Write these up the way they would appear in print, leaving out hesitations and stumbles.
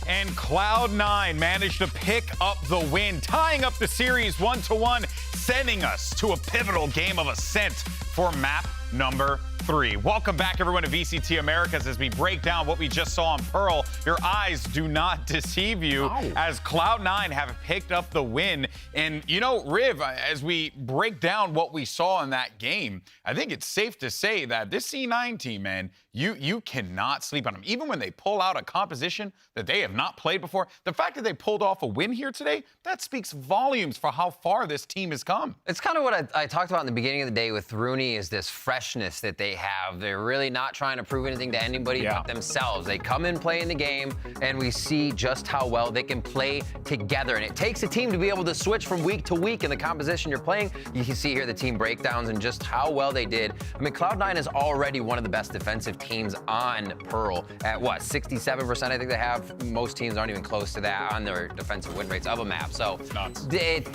And Cloud9 managed to pick up the win, tying up the series 1-1, sending us to a pivotal game of Ascent for map number 3. Welcome back, everyone, to VCT Americas as we break down what we just saw on Pearl. Your eyes do not deceive you as Cloud9 have picked up the win. And, you know, Riv, as we break down what we saw in that game, I think it's safe to say that this C9 team, man, you cannot sleep on them. Even when they pull out a composition that they have not played before, the fact that they pulled off a win here today, that speaks volumes for how far this team has come. It's kind of what I talked about in the beginning of the day with Rooney, is this freshness that they have. They're really not trying to prove anything to anybody but themselves. They come in, play in the game, and we see just how well they can play together. And it takes a team to be able to switch from week to week in the composition you're playing. You can see here the team breakdowns and just how well they did. I mean, Cloud9 is already one of the best defensive teams on Pearl at what, 67% I think they have. Most teams aren't even close to that on their defensive win rates of a map. So to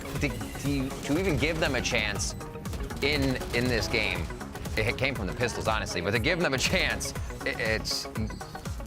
even give them a chance in this game, it came from the pistols, honestly, but to give them a chance, it's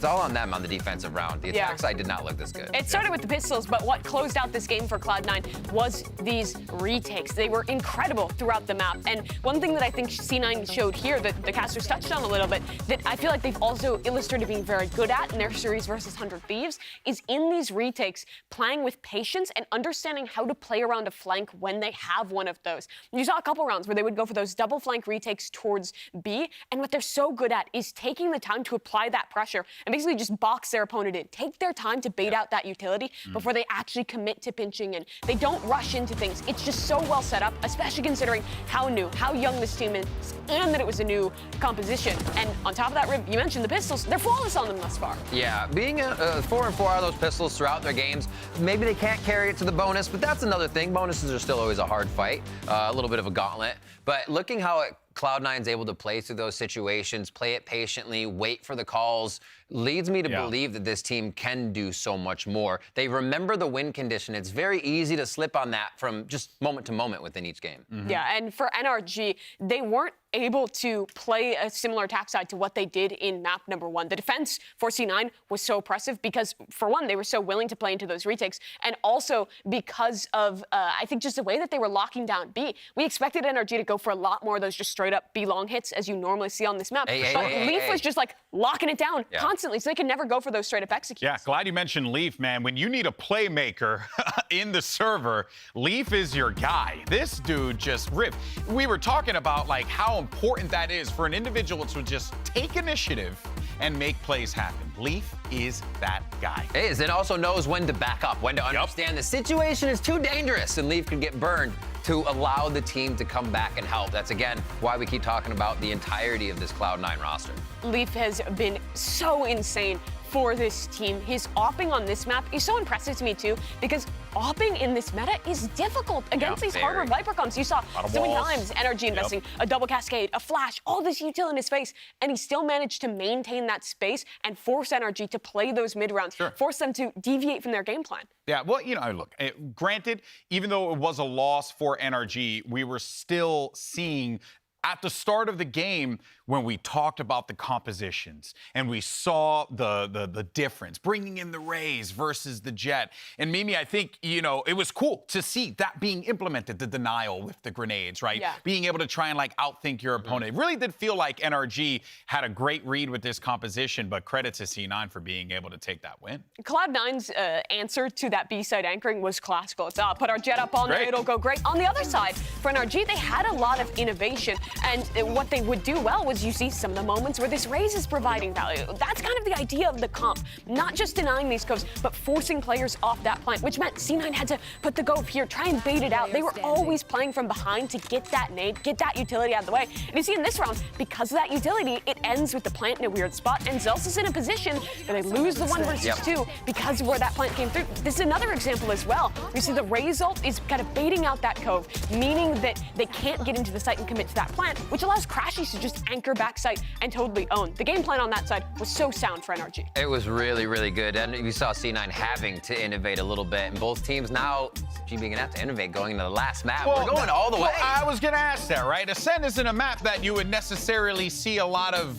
all on them on the defensive round. The attack side did not look this good. It started with the pistols, but what closed out this game for Cloud9 was these retakes. They were incredible throughout the map. And one thing that I think C9 showed here, that the casters touched on a little bit, that I feel like they've also illustrated being very good at in their series versus 100 Thieves, is in these retakes, playing with patience and understanding how to play around a flank when they have one of those. You saw a couple rounds where they would go for those double flank retakes towards B, and what they're so good at is taking the time to apply that pressure and basically just box their opponent in. Take their time to bait out that utility before they actually commit to pinching in. They don't rush into things. It's just so well set up, especially considering how young this team is, and that it was a new composition. And on top of that, Rib, you mentioned the pistols. They're flawless on them thus far. Yeah, being 4 and 4 out of those pistols throughout their games, maybe they can't carry it to the bonus, but that's another thing. Bonuses are still always a hard fight, a little bit of a gauntlet. But looking how Cloud9's able to play through those situations, play it patiently, wait for the calls, leads me to believe that this team can do so much more. They remember the win condition. It's very easy to slip on that from just moment to moment within each game. Yeah, and for NRG, they weren't able to play a similar attack side to what they did in map number 1. The defense for C9 was so oppressive because, for one, they were so willing to play into those retakes, and also because of, I think, just the way that they were locking down B. We expected NRG to go for a lot more of those just straight-up B-long hits, as you normally see on this map, but Leaf was just, like, locking it down constantly, so they could never go for those straight-up executes. Yeah, glad you mentioned Leaf, man. When you need a playmaker in the server, Leaf is your guy. This dude just ripped. We were talking about, like, how important that is for an individual to just take initiative and make plays happen. Leaf is that guy. It is. It also knows when to back up, when to understand the situation is too dangerous and Leaf can get burned to allow the team to come back and help. That's, again, why we keep talking about the entirety of this Cloud9 roster. Leaf has been so insane for this team. His opping on this map is so impressive to me, too, because opping in this meta is difficult against these harder Viper comps. You saw so many times NRG investing a double cascade, a flash, all this util in his face, and he still managed to maintain that space and force NRG to play those mid rounds, force them to deviate from their game plan. Yeah, well, you know, look, granted, even though it was a loss for NRG, we were still seeing at the start of the game when we talked about the compositions and we saw the difference, bringing in the Rays versus the Jet. And Mimi, I think, you know, it was cool to see that being implemented, the denial with the grenades, right? Yeah. Being able to try and, like, outthink your opponent. It really did feel like NRG had a great read with this composition, but credit to C9 for being able to take that win. Cloud9's answer to that B-side anchoring was classical. It's put our Jet up on there, it'll go great. On the other side, for NRG, they had a lot of innovation. And what they would do well was you see some of the moments where this Raze is providing value. That's kind of the idea of the comp. Not just denying these coves, but forcing players off that plant, which meant C9 had to put the go up here, try and bait it out. They were always playing from behind to get that nade, get that utility out of the way. And you see in this round, because of that utility, it ends with the plant in a weird spot, and Zeus is in a position where they lose the 1 versus 2 because of where that plant came through. This is another example as well. You see the Raze ult is kind of baiting out that cove, meaning that they can't get into the site and commit to that plant, which allows Crashies to just anchor backside and totally own. The game plan on that side was so sound for NRG. It was really, really good. And we saw C9 having to innovate a little bit. And both teams now, being going to have to innovate going into the last map. We're going all the way. I was going to ask that, right? Ascent isn't a map that you would necessarily see a lot of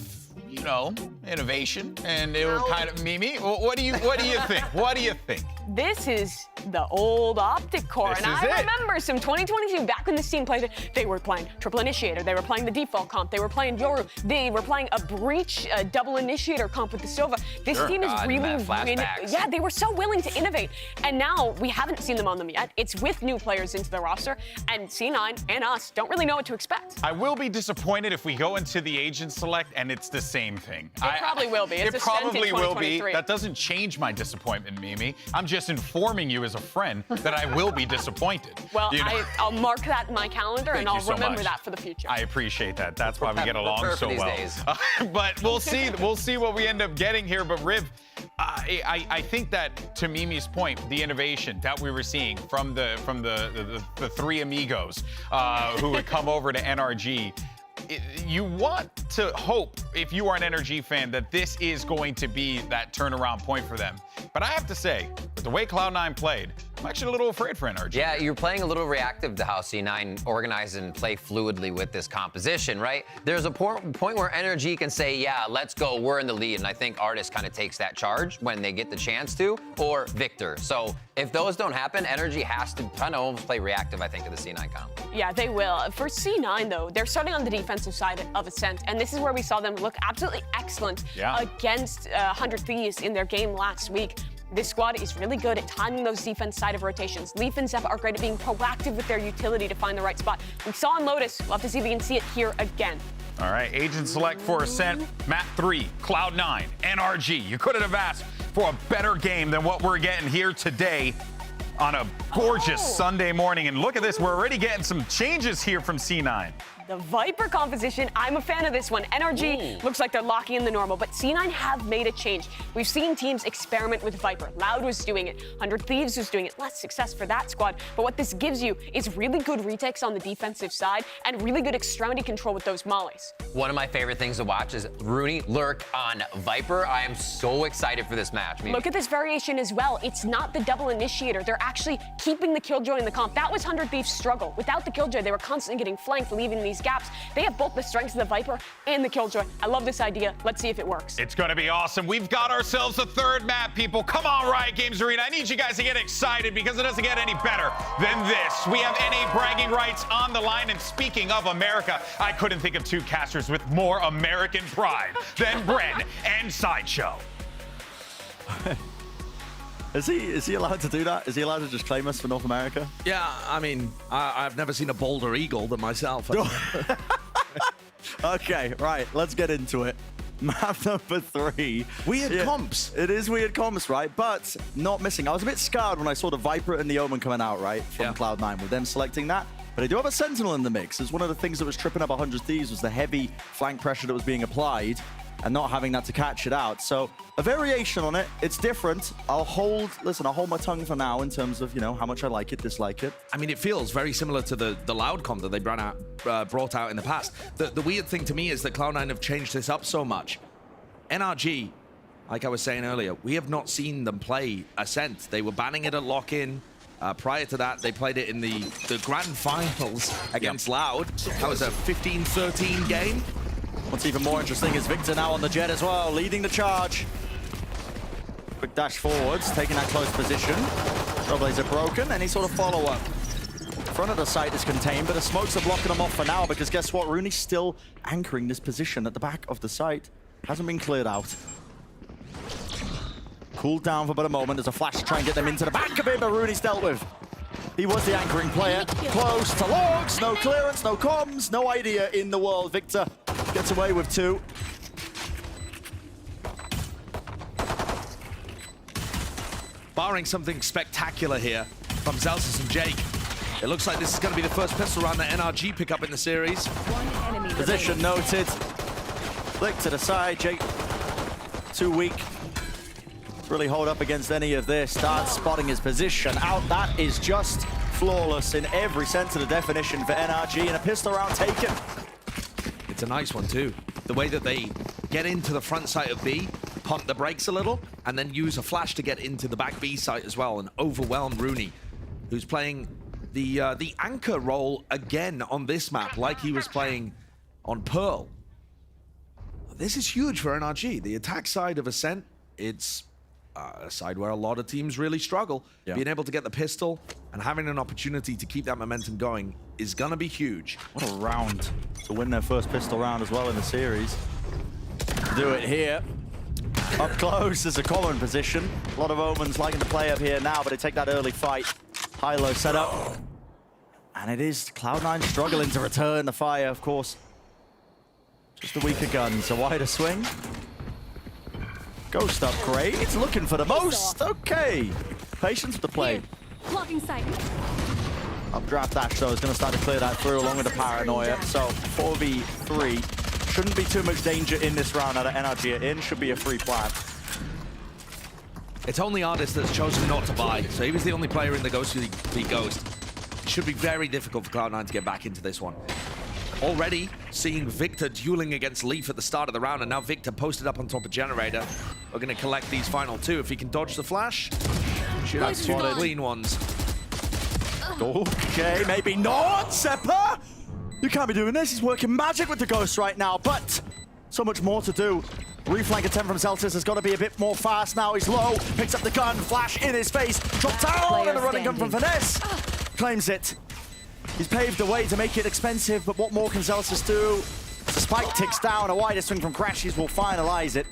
you know, innovation, and it will kind of Mimi. What do you think? What do you think? This is the old Optic Core, This and is I it. remember some 2022 back when this team played it. They were playing Triple Initiator, they were playing the default comp, they were playing Yoru, they were playing a Breach double Initiator comp with the Sova. This team is really, yeah, they were so willing to innovate, and now we haven't seen them on them yet. It's with new players into the roster, and C9 and us don't really know what to expect. I will be disappointed if we go into the agent select and it's the same thing. It probably will be. It's it probably will be. 2023. That doesn't change my disappointment, Mimi. I'm just informing you as a friend that I will be disappointed. Well, You know? I'll mark that in my calendar, and I'll you so remember much. that for the future. I appreciate that. That's why we get along so these well. days. But we'll see. We'll see what we end up getting here. But Riv, I think that, to Mimi's point, the innovation that we were seeing from the three amigos who would come over to NRG. You want to hope, if you are an NRG fan, that this is going to be that turnaround point for them. But I have to say, with the way Cloud9 played, I'm actually a little afraid for NRG. Yeah, you're playing a little reactive to how C9 organize and play fluidly with this composition, right? There's a point where NRG can say, yeah, let's go, we're in the lead, and I think Artis kind of takes that charge when they get the chance to, or Victor. So if those don't happen, NRG has to kind of almost play reactive, I think, to the C9 comp. Yeah, they will. For C9, though, they're starting on the defensive side of Ascent, and this is where we saw them look absolutely excellent against 100 Thieves in their game last week. This squad is really good at timing those defense side of rotations. Leaf and Zep are great at being proactive with their utility to find the right spot. We saw on Lotus. Love to see if we can see it here again. All right, agent select for Ascent, map 3, Cloud9, NRG. You couldn't have asked for a better game than what we're getting here today on a gorgeous Sunday morning. And look at this, we're already getting some changes here from C9. The Viper composition, I'm a fan of this one. NRG looks like they're locking in the normal, but C9 have made a change. We've seen teams experiment with Viper. Loud was doing it. 100 Thieves was doing it. Less success for that squad. But what this gives you is really good retakes on the defensive side and really good extremity control with those mollies. One of my favorite things to watch is Rooney lurk on Viper. I am so excited for this match. Look at this variation as well. It's not the double initiator. They're actually keeping the Killjoy in the comp. That was 100 Thieves' struggle. Without the Killjoy, they were constantly getting flanked, leaving these gaps. They have both the strengths of the Viper and the Killjoy. I love this idea. Let's see if it works. It's going to be awesome. We've got ourselves a third map, people. Come on, Riot Games Arena. I need you guys to get excited because it doesn't get any better than this. We have NA bragging rights on the line. And speaking of America, I couldn't think of two casters with more American pride than Bren and Sideshow. Is he allowed to do that? Is he allowed to just claim us for North America? Yeah, I mean, I've never seen a bolder eagle than myself. Okay, right, let's get into it. Map number 3. Weird comps. It is weird comps, right? But not missing. I was a bit scarred when I saw the Viper and the Omen coming out, right? From Cloud9 with them selecting that. But I do have a Sentinel in the mix. As one of the things that was tripping up 100 Thieves was the heavy flank pressure that was being applied and not having that to catch it out. So a variation on it. It's different. I'll hold my tongue for now in terms of, you know, how much I like it, dislike it. I mean, it feels very similar to the loud comp that they brought out in the past. The weird thing to me is that Cloud9 have changed this up so much. NRG, like I was saying earlier, we have not seen them play Ascent. They were banning it at lock-in. Prior to that, they played it in the grand finals against Loud. That was a 15-13 game. What's even more interesting is Victor now on the jet as well, leading the charge. Quick dash forwards, taking that close position. Trailblazer broken, any sort of follow-up. Front of the site is contained, but the smokes are blocking them off for now because guess what? Rooney's still anchoring this position at the back of the site. Hasn't been cleared out. Cooled down for about a moment. There's a flash to try and get them into the back of it, but Rooney's dealt with. He was the anchoring player. Close to logs, no clearance, no comms, no idea in the world. Victor gets away with 2. Barring something spectacular here from Zelsis and Jake, it looks like this is going to be the first pistol round that NRG pick up in the series. Position noted. Flick to the side, Jake. Too weak to really hold up against any of this. Starts spotting his position out. That is just flawless in every sense of the definition for NRG, and a pistol round taken. It's a nice one too. The way that they get into the front side of B, pump the brakes a little, and then use a flash to get into the back B site as well and overwhelm Rooney, who's playing the anchor role again on this map, like he was playing on Pearl. This is huge for NRG. The attack side of Ascent, it's a side where a lot of teams really struggle. Yeah. Being able to get the pistol and having an opportunity to keep that momentum going is going to be huge. What a round to win their first pistol round as well in the series. Do it here. Up close is a common position. A lot of Omens liking to play up here now, but they take that early fight. High-low setup. And it is Cloud9 struggling to return the fire, of course. Just a weaker gun, so wider swing. Ghost upgrade, it's looking for the most. Okay. Patience with the play. Blocking sight. Updraft dash, though, is going to start to clear that through along with the paranoia. So 4v3. Shouldn't be too much danger in this round out of NRG in. Should be a free plan. It's only Ardis that's chosen not to buy, so he was the only player in the Ghost League beat Ghost. It should be very difficult for Cloud9 to get back into this one. Already seeing Victor dueling against Leaf at the start of the round, and now Victor posted up on top of Generator. We're going to collect these final two. If he can dodge the flash, should have two clean ones. Okay, maybe not, Seppa! You can't be doing this. He's working magic with the Ghost right now, but so much more to do. Reflank attempt from Celtics has got to be a bit more fast now. He's low, picks up the gun, flash in his face, dropped down, and a running gun from Finesse. Claims it. He's paved the way to make it expensive, but what more can Celtics do? The spike ticks down, a wider swing from Crashies will finalize it.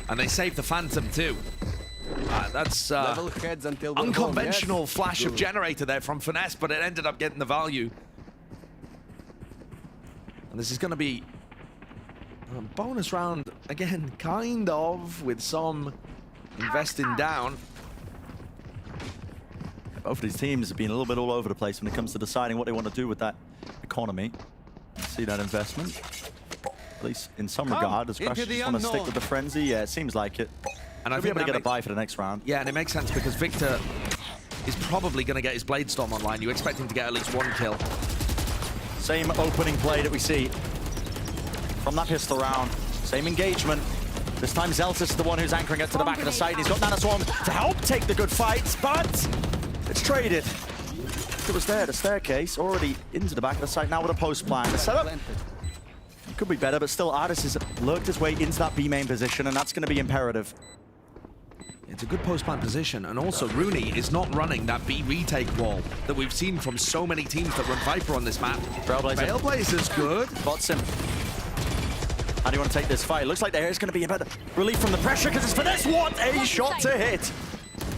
And they save the Phantom too. That's unconventional flash of Generator there from Finesse, but it ended up getting the value. And this is going to be a bonus round, again, kind of, with some investing down. Both of these teams have been a little bit all over the place when it comes to deciding what they want to do with that economy. See that investment, at least in some regard. Does Crash just want to stick with the frenzy? Yeah, it seems like it. And I think able to get a buy for the next round. Yeah, and it makes sense because Victor is probably going to get his Blade Storm online. You expect him to get at least one kill. Same opening play that we see from that pistol round. Same engagement. This time Zeltis is the one who's anchoring it to the back of the site. He's got Nanoswarm to help take the good fights, but it's traded. It was there, the staircase, already into the back of the site now with a post plan. The setup could be better, but still Ardis has lurked his way into that B main position, and that's going to be imperative. It's a good post-plant position, and also Rooney is not running that B retake wall that we've seen from so many teams that run Viper on this map. Trailblazer's good. Bots him. How do you want to take this fight? Looks like there's going to be a better relief from the pressure because it's Finesse. What a shot to hit.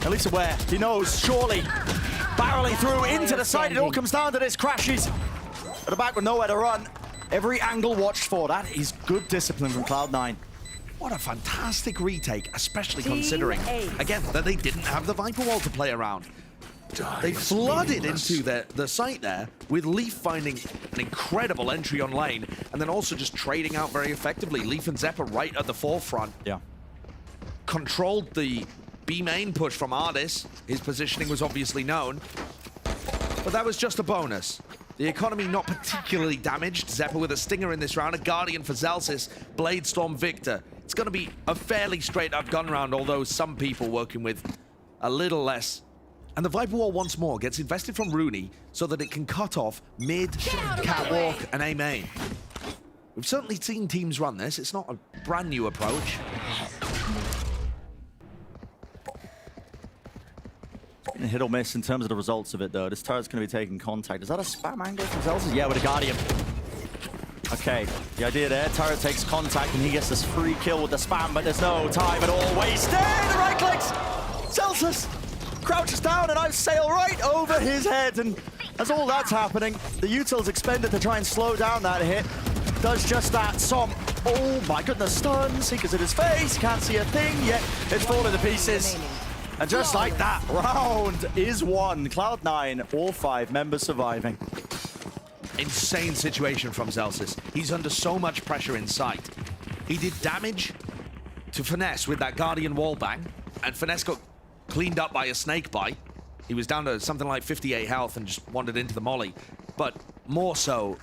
At least aware. He knows, surely. Barreling through into the side. It all comes down to this. Crashes at the back with nowhere to run. Every angle watched for. That is good discipline from Cloud9. What a fantastic retake, especially considering, again, that they didn't have the Viper wall to play around. They flooded into the site there, with Leaf finding an incredible entry on lane, and then also just trading out very effectively. Leaf and Zeppa right at the forefront. Yeah. Controlled the B main push from Ardis. His positioning was obviously known, but that was just a bonus. The economy not particularly damaged. Zeppa with a stinger in this round, a Guardian for Zelsis, Blade Storm Victor. It's going to be a fairly straight-up gun round, although some people working with a little less. And the Viper Wall once more gets invested from Rooney so that it can cut off mid, catwalk, and A main. We've certainly seen teams run this. It's not a brand new approach. Hit or miss in terms of the results of it, though. This turret's going to be taking contact. Is that a spam angle from Zelsis? Yeah, with a Guardian. Okay, the idea there, turret takes contact and he gets this free kill with the spam, but there's no time at all wasted. The right clicks! Zelsis crouches down and I sail right over his head, and as all that's happening, the util's expended to try and slow down that hit. Does just that. Som, oh my goodness, stun, Seeker's in his face, can't see a thing yet. It's falling to pieces. And just like that, round is won. Cloud9, all 5 members surviving. Insane situation from Zelsis. He's under so much pressure in sight. He did damage to Finesse with that Guardian wallbang, and Finesse got cleaned up by a snake bite. He was down to something like 58 health and just wandered into the molly. But more so,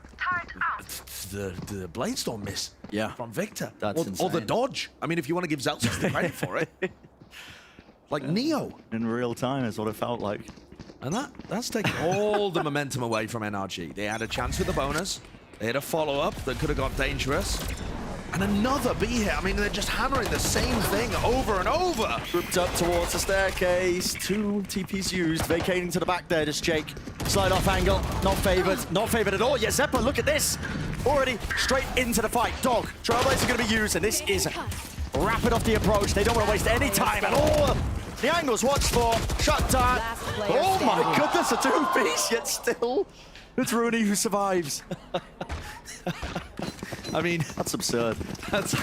the Blade Storm miss from Victor. That's insane. Or the dodge. I mean, if you want to give Zelsis the credit for it. Like Neo. In real time is what it felt like. And that's taken all the momentum away from NRG. They had a chance with the bonus. They had a follow-up that could have got dangerous. And another B hit. I mean, they're just hammering the same thing over and over. Grouped up towards the staircase. 2 TPs used. Vacating to the back there, just Jake. Slide off angle. Not favored. Not favored at all. Yeah, Zeppa, look at this. Already straight into the fight. Dog. Trailblazer going to be used, and this is rapid off the approach. They don't want to waste any time at all. The angle's watched for. Shut down. Oh my goodness, a 2-piece, yet still it's Rooney who survives. I mean, that's absurd. That's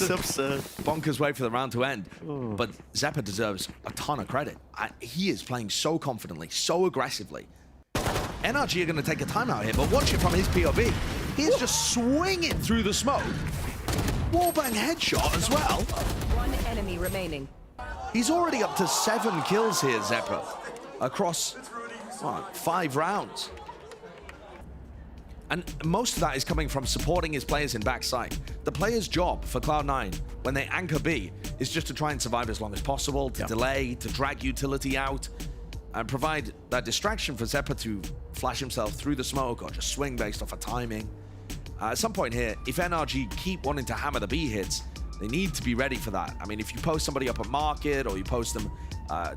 absurd. Bonkers way for the round to end. Ooh. But Zeppa deserves a ton of credit. He is playing so confidently, so aggressively. NRG are going to take a timeout here, but watch it from his POV. He is just swinging through the smoke. Wallbang headshot as well. 1 enemy remaining. He's already up to 7 kills here, Zeppa, across 5 rounds. And most of that is coming from supporting his players in backside. The player's job for Cloud9, when they anchor B, is just to try and survive as long as possible, to delay, to drag utility out, and provide that distraction for Zeppa to flash himself through the smoke or just swing based off of timing. At some point here, if NRG keep wanting to hammer the B hits, they need to be ready for that. I mean, if you post somebody up at market or you post them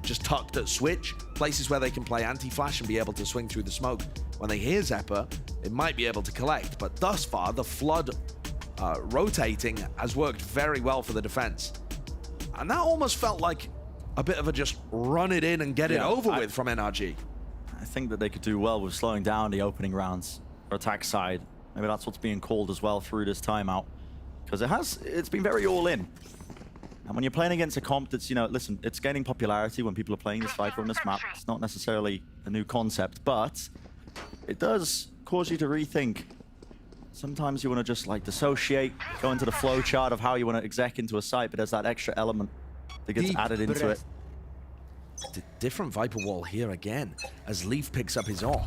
just tucked at switch, places where they can play anti-flash and be able to swing through the smoke, when they hear Zeppa, they might be able to collect. But thus far, the flood rotating has worked very well for the defense. And that almost felt like a bit of a just run it in and get it over with from NRG. I think that they could do well with slowing down the opening rounds for attack side. Maybe that's what's being called as well through this timeout. Because it's been very all in. And when you're playing against a comp that's, listen, it's gaining popularity when people are playing this Viper on this map. It's not necessarily a new concept, but it does cause you to rethink. Sometimes you want to just like dissociate, go into the flow chart of how you want to exec into a site, but there's that extra element that gets added into it. Different Viper wall here again, as Leaf picks up his AWP.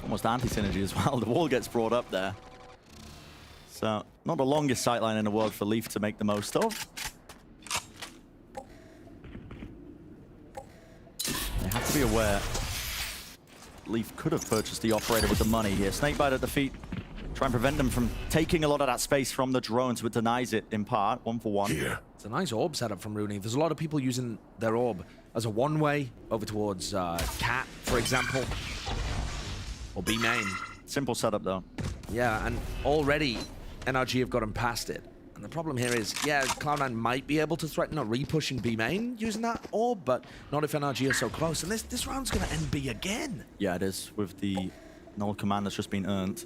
Almost anti-synergy as well. The wall gets brought up there. So, not the longest sightline in the world for Leaf to make the most of. They have to be aware. Leaf could have purchased the operator with the money here. Snakebite at the feet. Try and prevent them from taking a lot of that space from the drone, so it denies it in part. 1 for 1. Yeah. It's a nice orb setup from Rooney. There's a lot of people using their orb as a one-way over towards Cat, for example. Or B main. Simple setup though. Yeah, and already NRG have gotten past it. And the problem here is, yeah, Cloud9 might be able to threaten a re-push in B main using that orb, but not if NRG are so close. And this round's going to end B again. Yeah, it is, with the null command that's just been earned.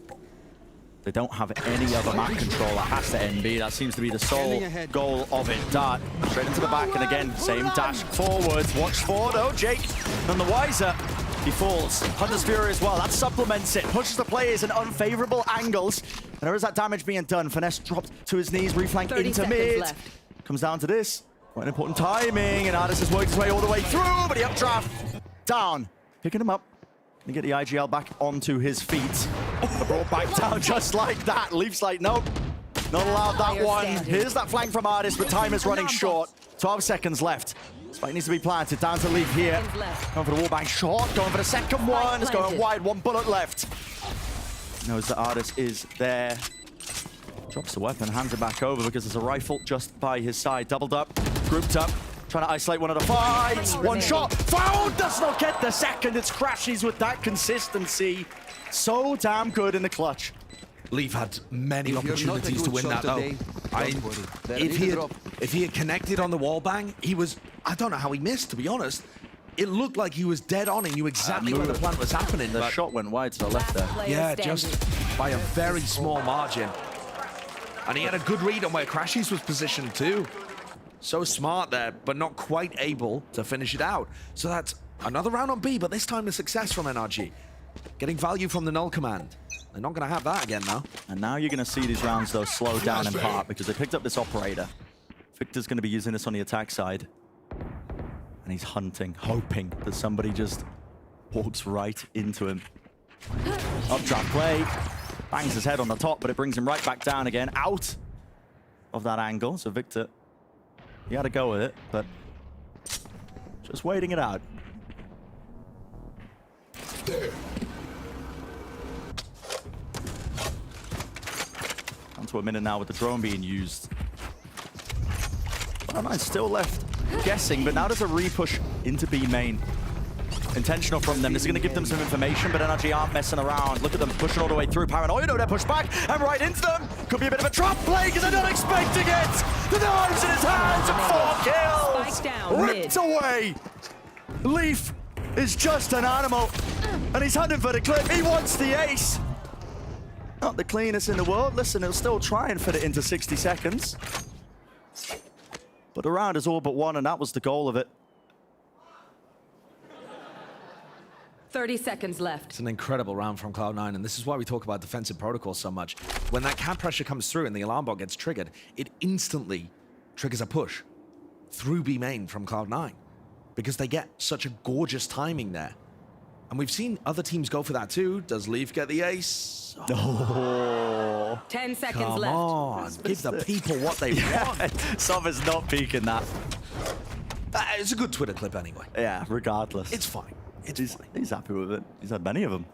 They don't have any other map control. It has to end B. That seems to be the sole goal of it. Dart straight into the back, and again, same dash forwards. Watch for though, Jake. None the wiser. He falls. Hunter's Fury as well. That supplements it. Pushes the players in unfavorable angles. And there is that damage being done. Finesse dropped to his knees. Reflank into mid. Left. Comes down to this. Quite important timing. And Artis has worked his way all the way through. But the updraft down. Picking him up. And get the IGL back onto his feet. Brought back down just like that. Leaf's like, nope. Not allowed that one. Here's that flank from Artis, but time is running short. 12 seconds left. Spike needs to be planted. Down to Leaf here. Going for the wallbang shot. Going for the second one. It's going wide. 1 bullet left. Knows that Artis is there. Drops the weapon. Hands it back over because there's a rifle just by his side. Doubled up. Grouped up. Trying to isolate one of the fights. 1 shot. Found. Does not get the second. It's Crashies with that consistency. So damn good in the clutch. Leaf had many opportunities to win that though. If he had connected on the wallbang, he was, I don't know how he missed, to be honest. It looked like he was dead on. He knew exactly where the plant was happening. The shot went wide to the left there. Yeah, just by a very small margin. And he had a good read on where Crashies was positioned too. So smart there, but not quite able to finish it out. So that's another round on B, but this time a success from NRG. Getting value from the null command. They're not going to have that again now. And now you're going to see these rounds, though, slow down in part because they picked up this operator. Victor's going to be using this on the attack side. And he's hunting, hoping that somebody just walks right into him. Updraft play. Bangs his head on the top, but it brings him right back down again, out of that angle. So Victor, he had to go with it, but just waiting it out. to a minute now with the drone being used. Cloud9 still left guessing, but now there's a re-push into B main. Intentional from them. This is going to give them some information, but NRG aren't messing around. Look at them pushing all the way through. Paranoid, they're pushed back and right into them. Could be a bit of a trap play because they're not expecting it. The knives in his hands and 4 kills. Spike down, ripped away. Leaf is just an animal, and he's hunting for the clip. He wants the ace. Not the cleanest in the world. Listen, he'll still try and fit it into 60 seconds. But the round is all but won, and that was the goal of it. 30 seconds left. It's an incredible round from Cloud9, and this is why we talk about defensive protocols so much. When that cap pressure comes through and the alarm bot gets triggered, it instantly triggers a push through B main from Cloud9 because they get such a gorgeous timing there. And we've seen other teams go for that too. Does Leaf get the ace? Oh. 10 seconds Come left. on, give the people what they want. Summer's not peeking that. It's a good Twitter clip anyway. Yeah, regardless. It's fine. He's happy with it. He's had many of them.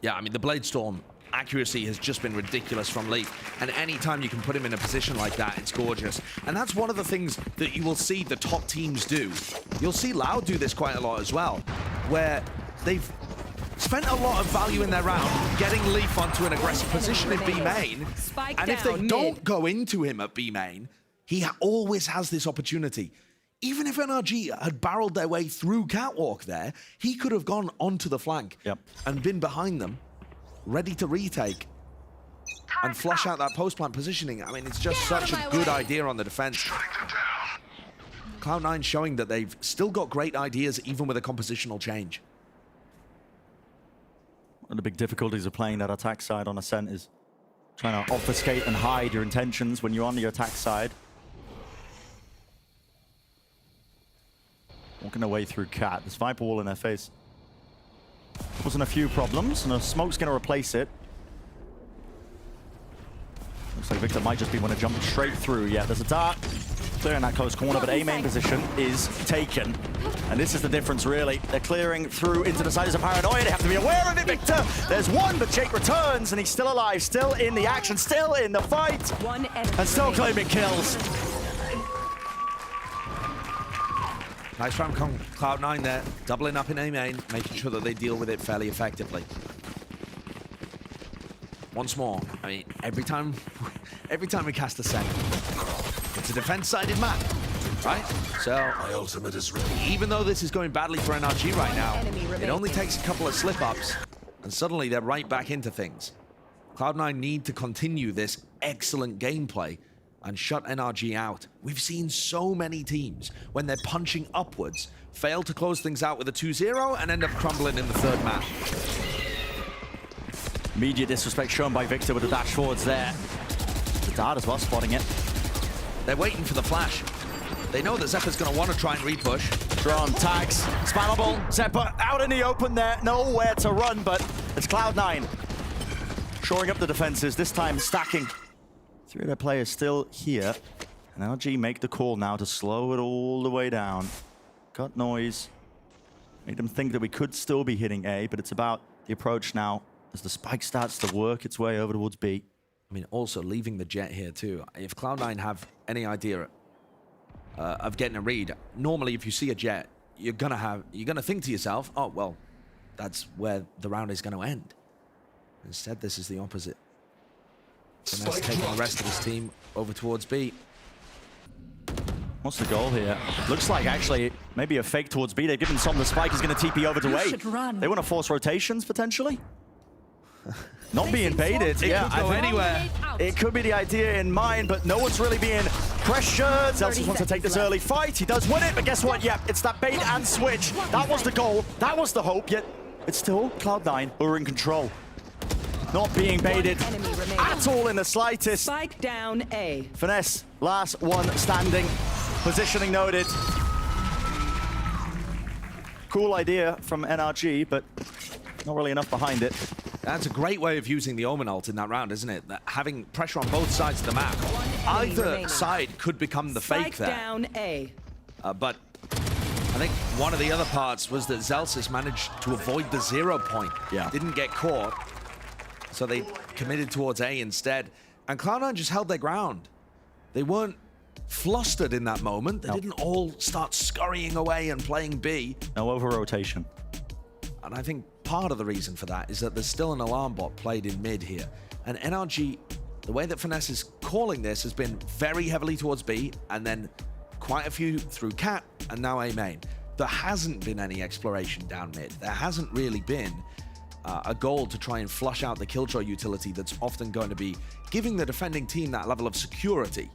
Yeah, I mean, the Blade Storm accuracy has just been ridiculous from Leaf. And anytime you can put him in a position like that, it's gorgeous. And that's one of the things that you will see the top teams do. You'll see Loud do this quite a lot as well, where they've spent a lot of value in their round getting Leaf onto an aggressive position in B main. And if they don't go into him at B main, he always has this opportunity. Even if NRG had barreled their way through Catwalk there, he could have gone onto the flank and been behind them, ready to retake and flush out that post-plant positioning. I mean, it's just such a good idea on the defense. Cloud9 showing that they've still got great ideas even with a compositional change. One of the big difficulties of playing that attack side on Ascent is trying to obfuscate and hide your intentions when you're on the attack side. Walking away through Cat. There's Viper wall in their face. Wasn't a few problems, and a smoke's going to replace it. Looks like Victor might just be want to jump straight through. Yeah, there's a dart clearing that close corner, but A main position is taken. And this is the difference, really. They're clearing through into the side. There's a Paranoid. They have to be aware of it, Victor. There's one, but Jake returns, and he's still alive, still in the action, still in the fight, and still claiming kills. Nice round from Cloud9 there, doubling up in A main, making sure that they deal with it fairly effectively. Once more, I mean, every time we cast Ascent, it's a defense-sided map, right? So, my ultimate is ready. Even though this is going badly for NRG right now, it only takes a couple of slip-ups, and suddenly they're right back into things. Cloud9 need to continue this excellent gameplay and shut NRG out. We've seen so many teams, when they're punching upwards, fail to close things out with a 2-0 and end up crumbling in the third map. Immediate disrespect shown by Victor with the dash forwards there. The dart as well, spotting it. They're waiting for the flash. They know that Zeppa's going to want to try and repush. Drone tags, spammable. Zeppa out in the open there, nowhere to run, but it's Cloud9 shoring up the defenses, this time stacking. 3 of their players still here. And NRG make the call now to slow it all the way down. Got noise. Made them think that we could still be hitting A, but it's about the approach now as the spike starts to work its way over towards B. I mean, also leaving the jet here too. If Cloud9 have any idea of getting a read, normally if you see a jet, you're gonna think to yourself, oh well, that's where the round is going to end. Instead, this is the opposite. Finesse taking the rest of his team over towards B. What's the goal here? Looks like actually maybe a fake towards B. They've given Som the spike. He's going to TP over to A. They want to force rotations potentially. Not being baited. It could go anywhere. It could be the idea in mind, but no one's really being pressured. Zelsis wants to take this early fight. He does win it, but guess what? Yeah, it's that bait and switch. That was the goal. That was the hope, yet it's still Cloud9 who are in control. Not being baited at all in the slightest. Spike down A. Finesse, last one standing. Positioning noted. Cool idea from NRG, but not really enough behind it. That's a great way of using the Omen ult in that round, isn't it? That having pressure on both sides of the map. Either side could become the fake there. Down A. But I think one of the other parts was that Zelsis managed to avoid the 0 point. Yeah. Didn't get caught. So they committed towards A instead. And Cloud9 just held their ground. They weren't flustered in that moment. They didn't all start scurrying away and playing B. No over-rotation. And I think part of the reason for that is that there's still an alarm bot played in mid here. And NRG, the way that Finesse is calling this has been very heavily towards B, and then quite a few through Cat, and now A main. There hasn't been any exploration down mid. There hasn't really been a goal to try and flush out the Killjoy utility that's often going to be giving the defending team that level of security.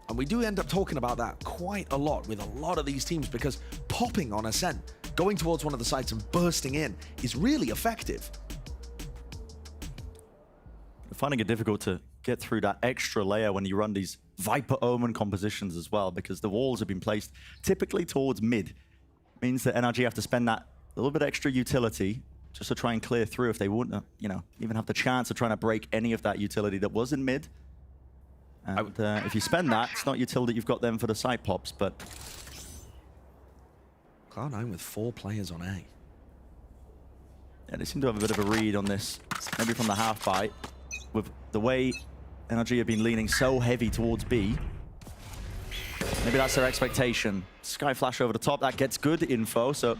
And we do end up talking about that quite a lot with a lot of these teams, because popping on Ascent, going towards one of the sites and bursting in is really effective. Finding it difficult to get through that extra layer when you run these Viper Omen compositions as well, because the walls have been placed typically towards mid. Means that NRG have to spend that little bit extra utility just to try and clear through if they wouldn't, you know, even have the chance of trying to break any of that utility that was in mid. And if you spend that, it's not utility that you've got them for the side pops, but... Cloud9 with 4 players on A. Yeah, they seem to have a bit of a read on this, maybe from the half bite. With the way NRG have been leaning so heavy towards B, maybe that's their expectation. Sky Flash over the top, that gets good info, so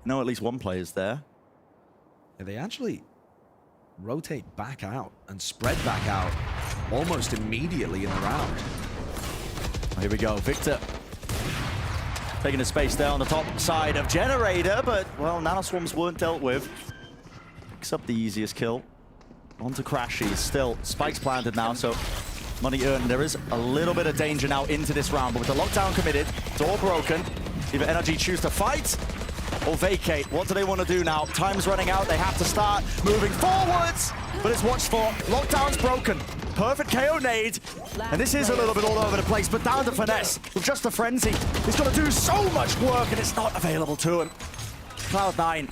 no, at least one player's there. Yeah, they actually rotate back out and spread back out almost immediately in the round. Here we go, Victor taking a space there on the top side of Generator, but, well, Nanoswarms weren't dealt with. Picks up the easiest kill. On to Crashy, still, spikes planted now, so money earned. There is a little bit of danger now into this round, but with the lockdown committed, door broken, either NRG choose to fight or vacate. What do they want to do now? Time's running out, they have to start moving forwards, but it's watched for. Lockdown's broken. Perfect KO nade, and this is a little bit all over the place, but down to Finesse with just a frenzy. He's got to do so much work, and it's not available to him. Cloud9,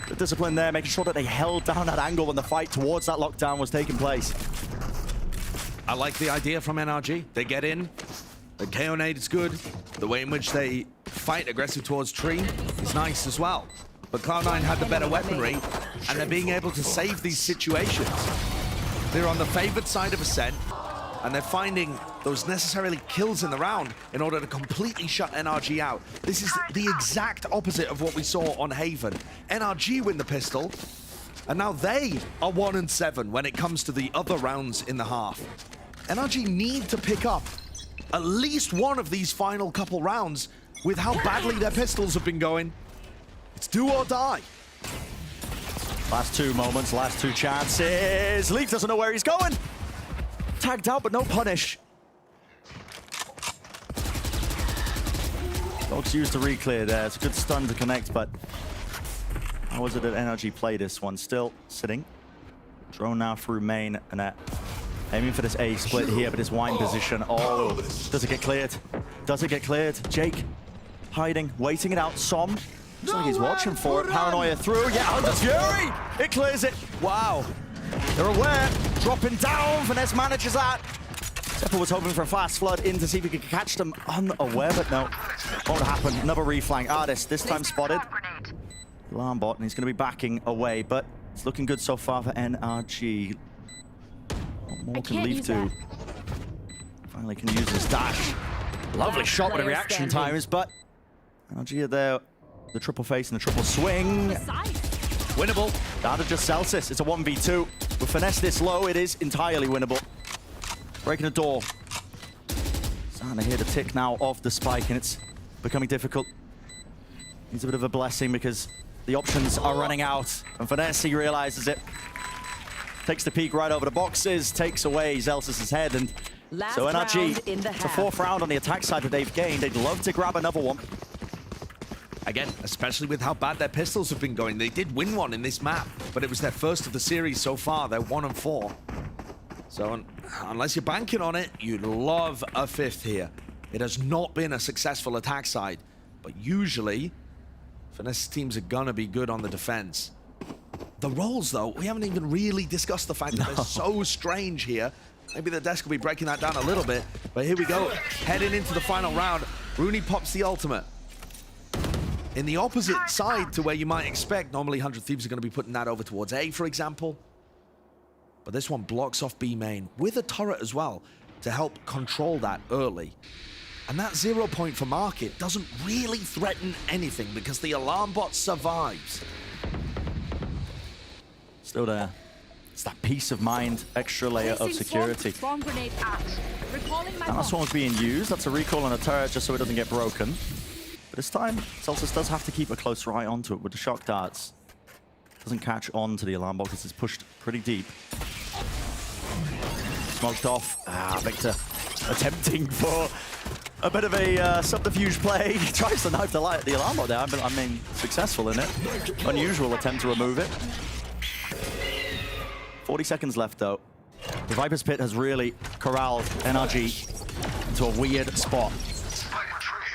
the discipline there, making sure that they held down that angle when the fight towards that lockdown was taking place. I like the idea from NRG. They get in, the KO nade is good. The way in which they fight aggressive towards Tree is nice as well. But Cloud9 had the better weaponry, and they're being able to save these situations. They're on the favored side of Ascent, and they're finding those necessarily kills in the round in order to completely shut NRG out. This is the exact opposite of what we saw on Haven. NRG win the pistol, and now they are 1-7 when it comes to the other rounds in the half. NRG need to pick up at least one of these final couple rounds with how badly their pistols have been going. It's do or die. Last 2 moments, last 2 chances. Leaf doesn't know where he's going. Tagged out, but no punish. Dogs used to re-clear there. It's a good stun to connect, but how was it that NRG play this one? Still sitting. Drone now through main, and aiming for this A split here, but his wine position. Oh, does it get cleared? Does it get cleared? Jake hiding, waiting it out. Som. Looks like he's watching for it. Paranoia through. Yeah, Hunter's Fury! It clears it. Wow. They're aware. Dropping down. Finesse manages that. Zephyr was hoping for a fast flood in to see if he could catch them unaware, but no. Won't happen. Another reflank. Artist, this time spotted. Alarm bot, and he's going to be backing away, but it's looking good so far for NRG. What more can Leaf do? Finally can use his dash. Lovely shot with the reaction times, but NRG are there. The triple face and the triple swing. Winnable. Down to just Celsius. It's a 1v2. With Finesse this low, it is entirely winnable. Breaking the door. Starting to hear the tick now of the spike, and it's becoming difficult. Needs a bit of a blessing because the options are running out. And Finesse, he realizes it. Takes the peek right over the boxes, takes away Zelsis' head, and so NRG, it's a 4th round on the attack side that they've gained. They'd love to grab another one. Again, especially with how bad their pistols have been going. They did win one in this map, but it was their first of the series so far. They're 1-4. So unless you're banking on it, you'd love a 5th here. It has not been a successful attack side, but usually Finesse teams are gonna be good on the defense. The roles, though, we haven't even really discussed the fact that they're so strange here. Maybe the desk will be breaking that down a little bit, but here we go. Heading into the final round, Rooney pops the ultimate. In the opposite side to where you might expect, normally 100 Thieves are going to be putting that over towards A, for example. but this one blocks off B main with a turret as well to help control that early. And that 0 point for Market doesn't really threaten anything because the alarm bot survives. Still there. It's that peace of mind, extra layer of security. Bomb grenade out. Recalling my Now that swarm's being used. That's a recall on a turret just so it doesn't get broken. But this time, Celsius does have to keep a closer eye onto it with the shock darts. Doesn't catch on to the alarm box. It's pushed pretty deep. Smoked off. Victor attempting for a bit of a subterfuge play. He tries to knife the alarm bot down, but I mean, successful in it. Unusual attempt to remove it. 40 seconds left, though. The Viper's Pit has really corralled NRG into a weird spot.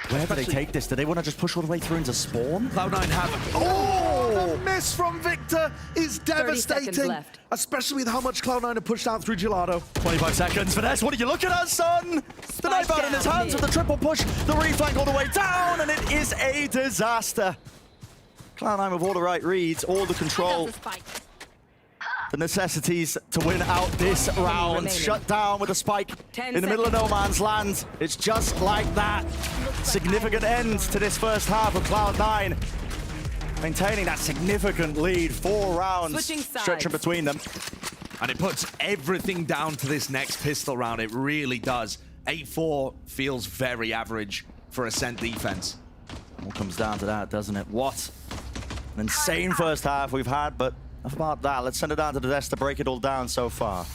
Where do they take this? Do they want to just push all the way through into spawn? Cloud9 have... Oh, the miss from Victor is devastating. Especially with how much Cloud9 have pushed out through Gelato. 25 seconds for this. What are you looking at, son? The knife out in his hands with the triple push. The reflank all the way down, and it is a disaster. Cloud9 with all the right reads, all the control. The necessities to win out this round. Shut down with a spike in the middle of no man's land. It's just like that. Significant end to this first half of Cloud9. Maintaining that significant lead. 4 rounds stretching between them. And it puts everything down to this next pistol round. It really does. 8-4 feels very average for Ascent defense. All comes down to that, doesn't it? What an insane first half we've had, but enough about that. Let's send it down to the desk to break it all down so far.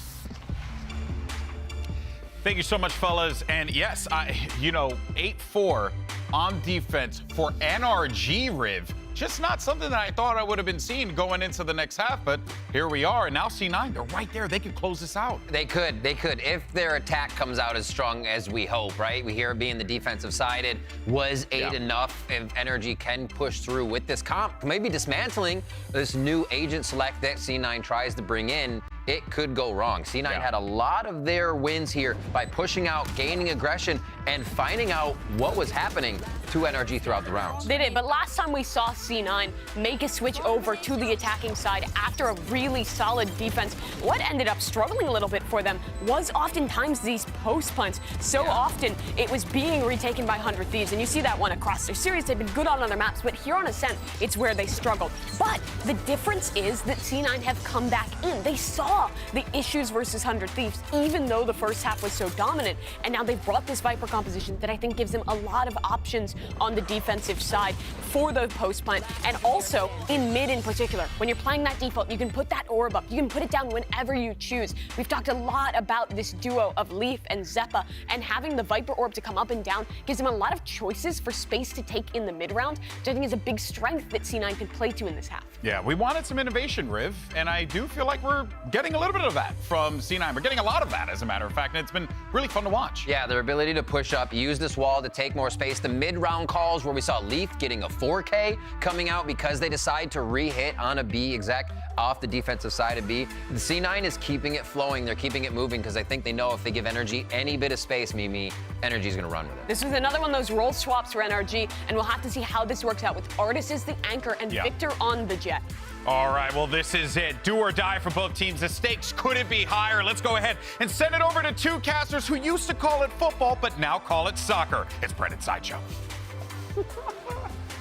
Thank you so much, fellas. And yes, 8-4 on defense for NRG, Riv. Just not something that I thought I would have been seeing going into the next half, but here we are. And now C9, they're right there. They could close this out. They could. If their attack comes out as strong as we hope, right? We hear it being the defensive sided. Was 8 enough if NRG can push through with this comp? Maybe dismantling this new agent select that C9 tries to bring in. It could go wrong. C9 had a lot of their wins here by pushing out, gaining aggression, and finding out what was happening to NRG throughout the rounds. They did, but last time we saw C9 make a switch over to the attacking side after a really solid defense, what ended up struggling a little bit for them was oftentimes these post plants. So often it was being retaken by 100 Thieves, and you see that one across their series. They've been good on other maps, but here on Ascent, it's where they struggled. But the difference is that C9 have come back in. They saw the issues versus 100 Thieves, even though the first half was so dominant, and now they've brought this Viper composition that I think gives them a lot of options on the defensive side for the post plant, and also in mid in particular. When you're playing that default, you can put that orb up. You can put it down whenever you choose. We've talked a lot about this duo of Leaf and Zeppa, and having the Viper orb to come up and down gives them a lot of choices for space to take in the mid round, which I think is a big strength that C9 can play to in this half. Yeah, we wanted some innovation, Riv, and I do feel like we're getting a little bit of that from C9. We're getting a lot of that, as a matter of fact, and it's been really fun to watch. Yeah, their ability to push up, use this wall to take more space. The mid-round calls where we saw Leaf getting a 4K coming out because they decide to re-hit on a B exec off the defensive side of B. The C9 is keeping it flowing. They're keeping it moving because I think they know if they give NRG any bit of space, Mimi, NRG's going to run with it. This was another one of those role swaps for NRG, and we'll have to see how this works out with Artis as the anchor and Victor on the jet. All right, well, this is it. Do or die for both teams. The stakes couldn't be higher. Let's go ahead and send it over to two casters who used to call it football, but now call it soccer. It's Brennan Sideshow.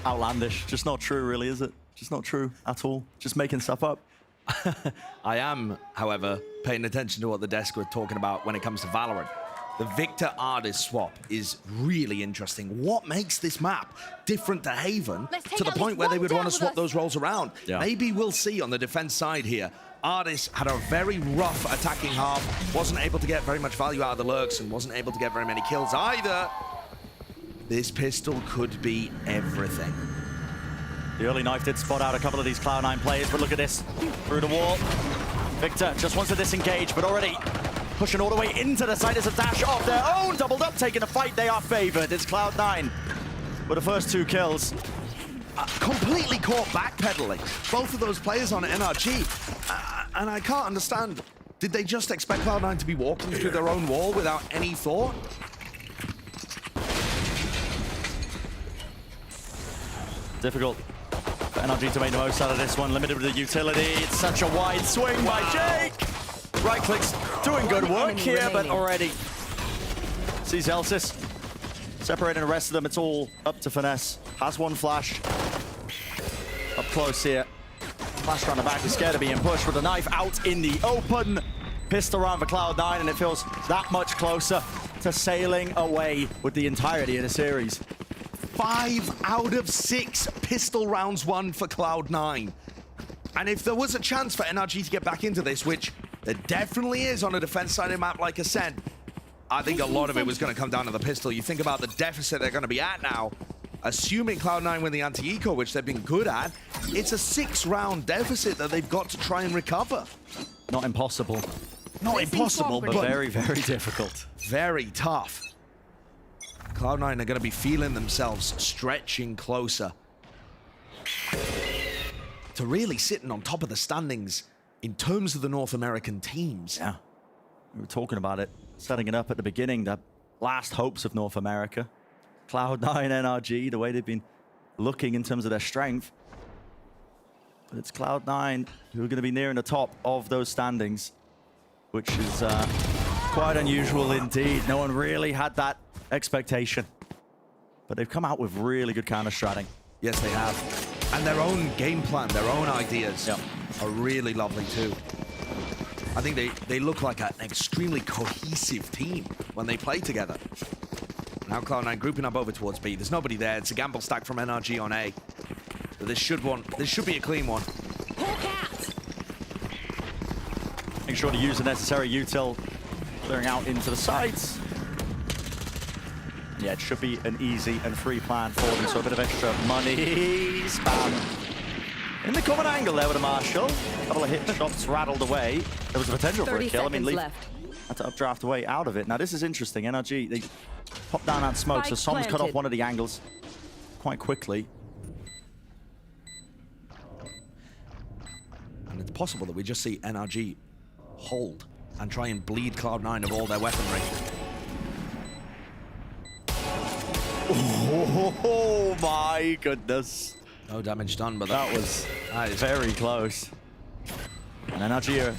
Outlandish. Just not true, really, is it? Just not true at all. Just making stuff up. I am, however, paying attention to what the desk were talking about when it comes to Valorant. The Victor Artis swap is really interesting. What makes this map different to Haven to the point where they would want to swap those roles around? Yeah. Maybe we'll see on the defense side here. Artis had a very rough attacking half, wasn't able to get very much value out of the lurks, and wasn't able to get very many kills either. This pistol could be everything. The early knife did spot out a couple of these Cloud9 players, but look at this. Through the wall. Victor just wants to disengage, but already pushing all the way into the side as a dash of their own. Doubled up, taking a fight. They are favored. It's Cloud9 with the first 2 kills. Completely caught backpedaling. Both of those players on NRG. And I can't understand. Did they just expect Cloud9 to be walking through their own wall without any thought? Difficult for NRG to make the most out of this one. Limited with the utility. It's such a wide swing by Jake. right clicks doing good work here, but already sees Elsis separating the rest of them. It's all up to Finesse. Has one flash. Up close here. Flash around the back. He's scared of being pushed with a knife out in the open. Pistol round for Cloud9, and it feels that much closer to sailing away with the entirety of the series. 5 out of 6 pistol rounds won for Cloud9. And if there was a chance for NRG to get back into this, which there definitely is on a defense-sided map like Ascent, I think a lot of it was going to come down to the pistol. You think about the deficit they're going to be at now. Assuming Cloud9 win the anti-eco, which they've been good at, it's a 6-round deficit that they've got to try and recover. Not impossible. Not impossible, but very, very difficult. Very tough. Cloud9 are going to be feeling themselves stretching closer to really sitting on top of the standings in terms of the North American teams. Yeah, we were talking about it, setting it up at the beginning, the last hopes of North America. Cloud9, NRG, the way they've been looking in terms of their strength. But it's Cloud9 who are going to be nearing the top of those standings, which is quite unusual indeed. No one really had that expectation. But they've come out with really good counter-stratting. Yes, they have. And their own game plan, their own ideas are really lovely too. I think they look like an extremely cohesive team when they play together. Now Cloud9 grouping up over towards B. There's nobody there. It's a gamble stack from NRG on A. But this should be a clean one. Make sure to use the necessary util, clearing out into the sides. Yeah, it should be an easy and free plan for them, so a bit of extra money spam. In the common angle there with a Marshall. A couple of hit shots rattled away. There was a potential for a kill. I mean, Leaf had to updraft away out of it. Now, this is interesting. NRG, they pop down that smoke, so Som's cut off one of the angles quite quickly. And it's possible that we just see NRG hold and try and bleed Cloud9 of all their weaponry. Oh my goodness. No damage done, but that is very close. And NRG are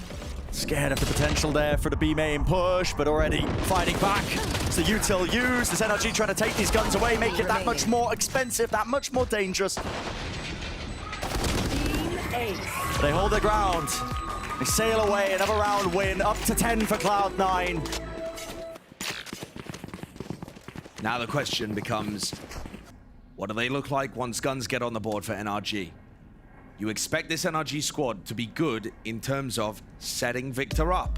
scared of the potential there for the B main push, but already fighting back. It's the util used. Is NRG trying to take these guns away, make it that much more expensive, that much more dangerous. They hold their ground. They sail away, another round win, up to 10 for Cloud9. Now the question becomes, what do they look like once guns get on the board for NRG? You expect this NRG squad to be good in terms of setting Victor up,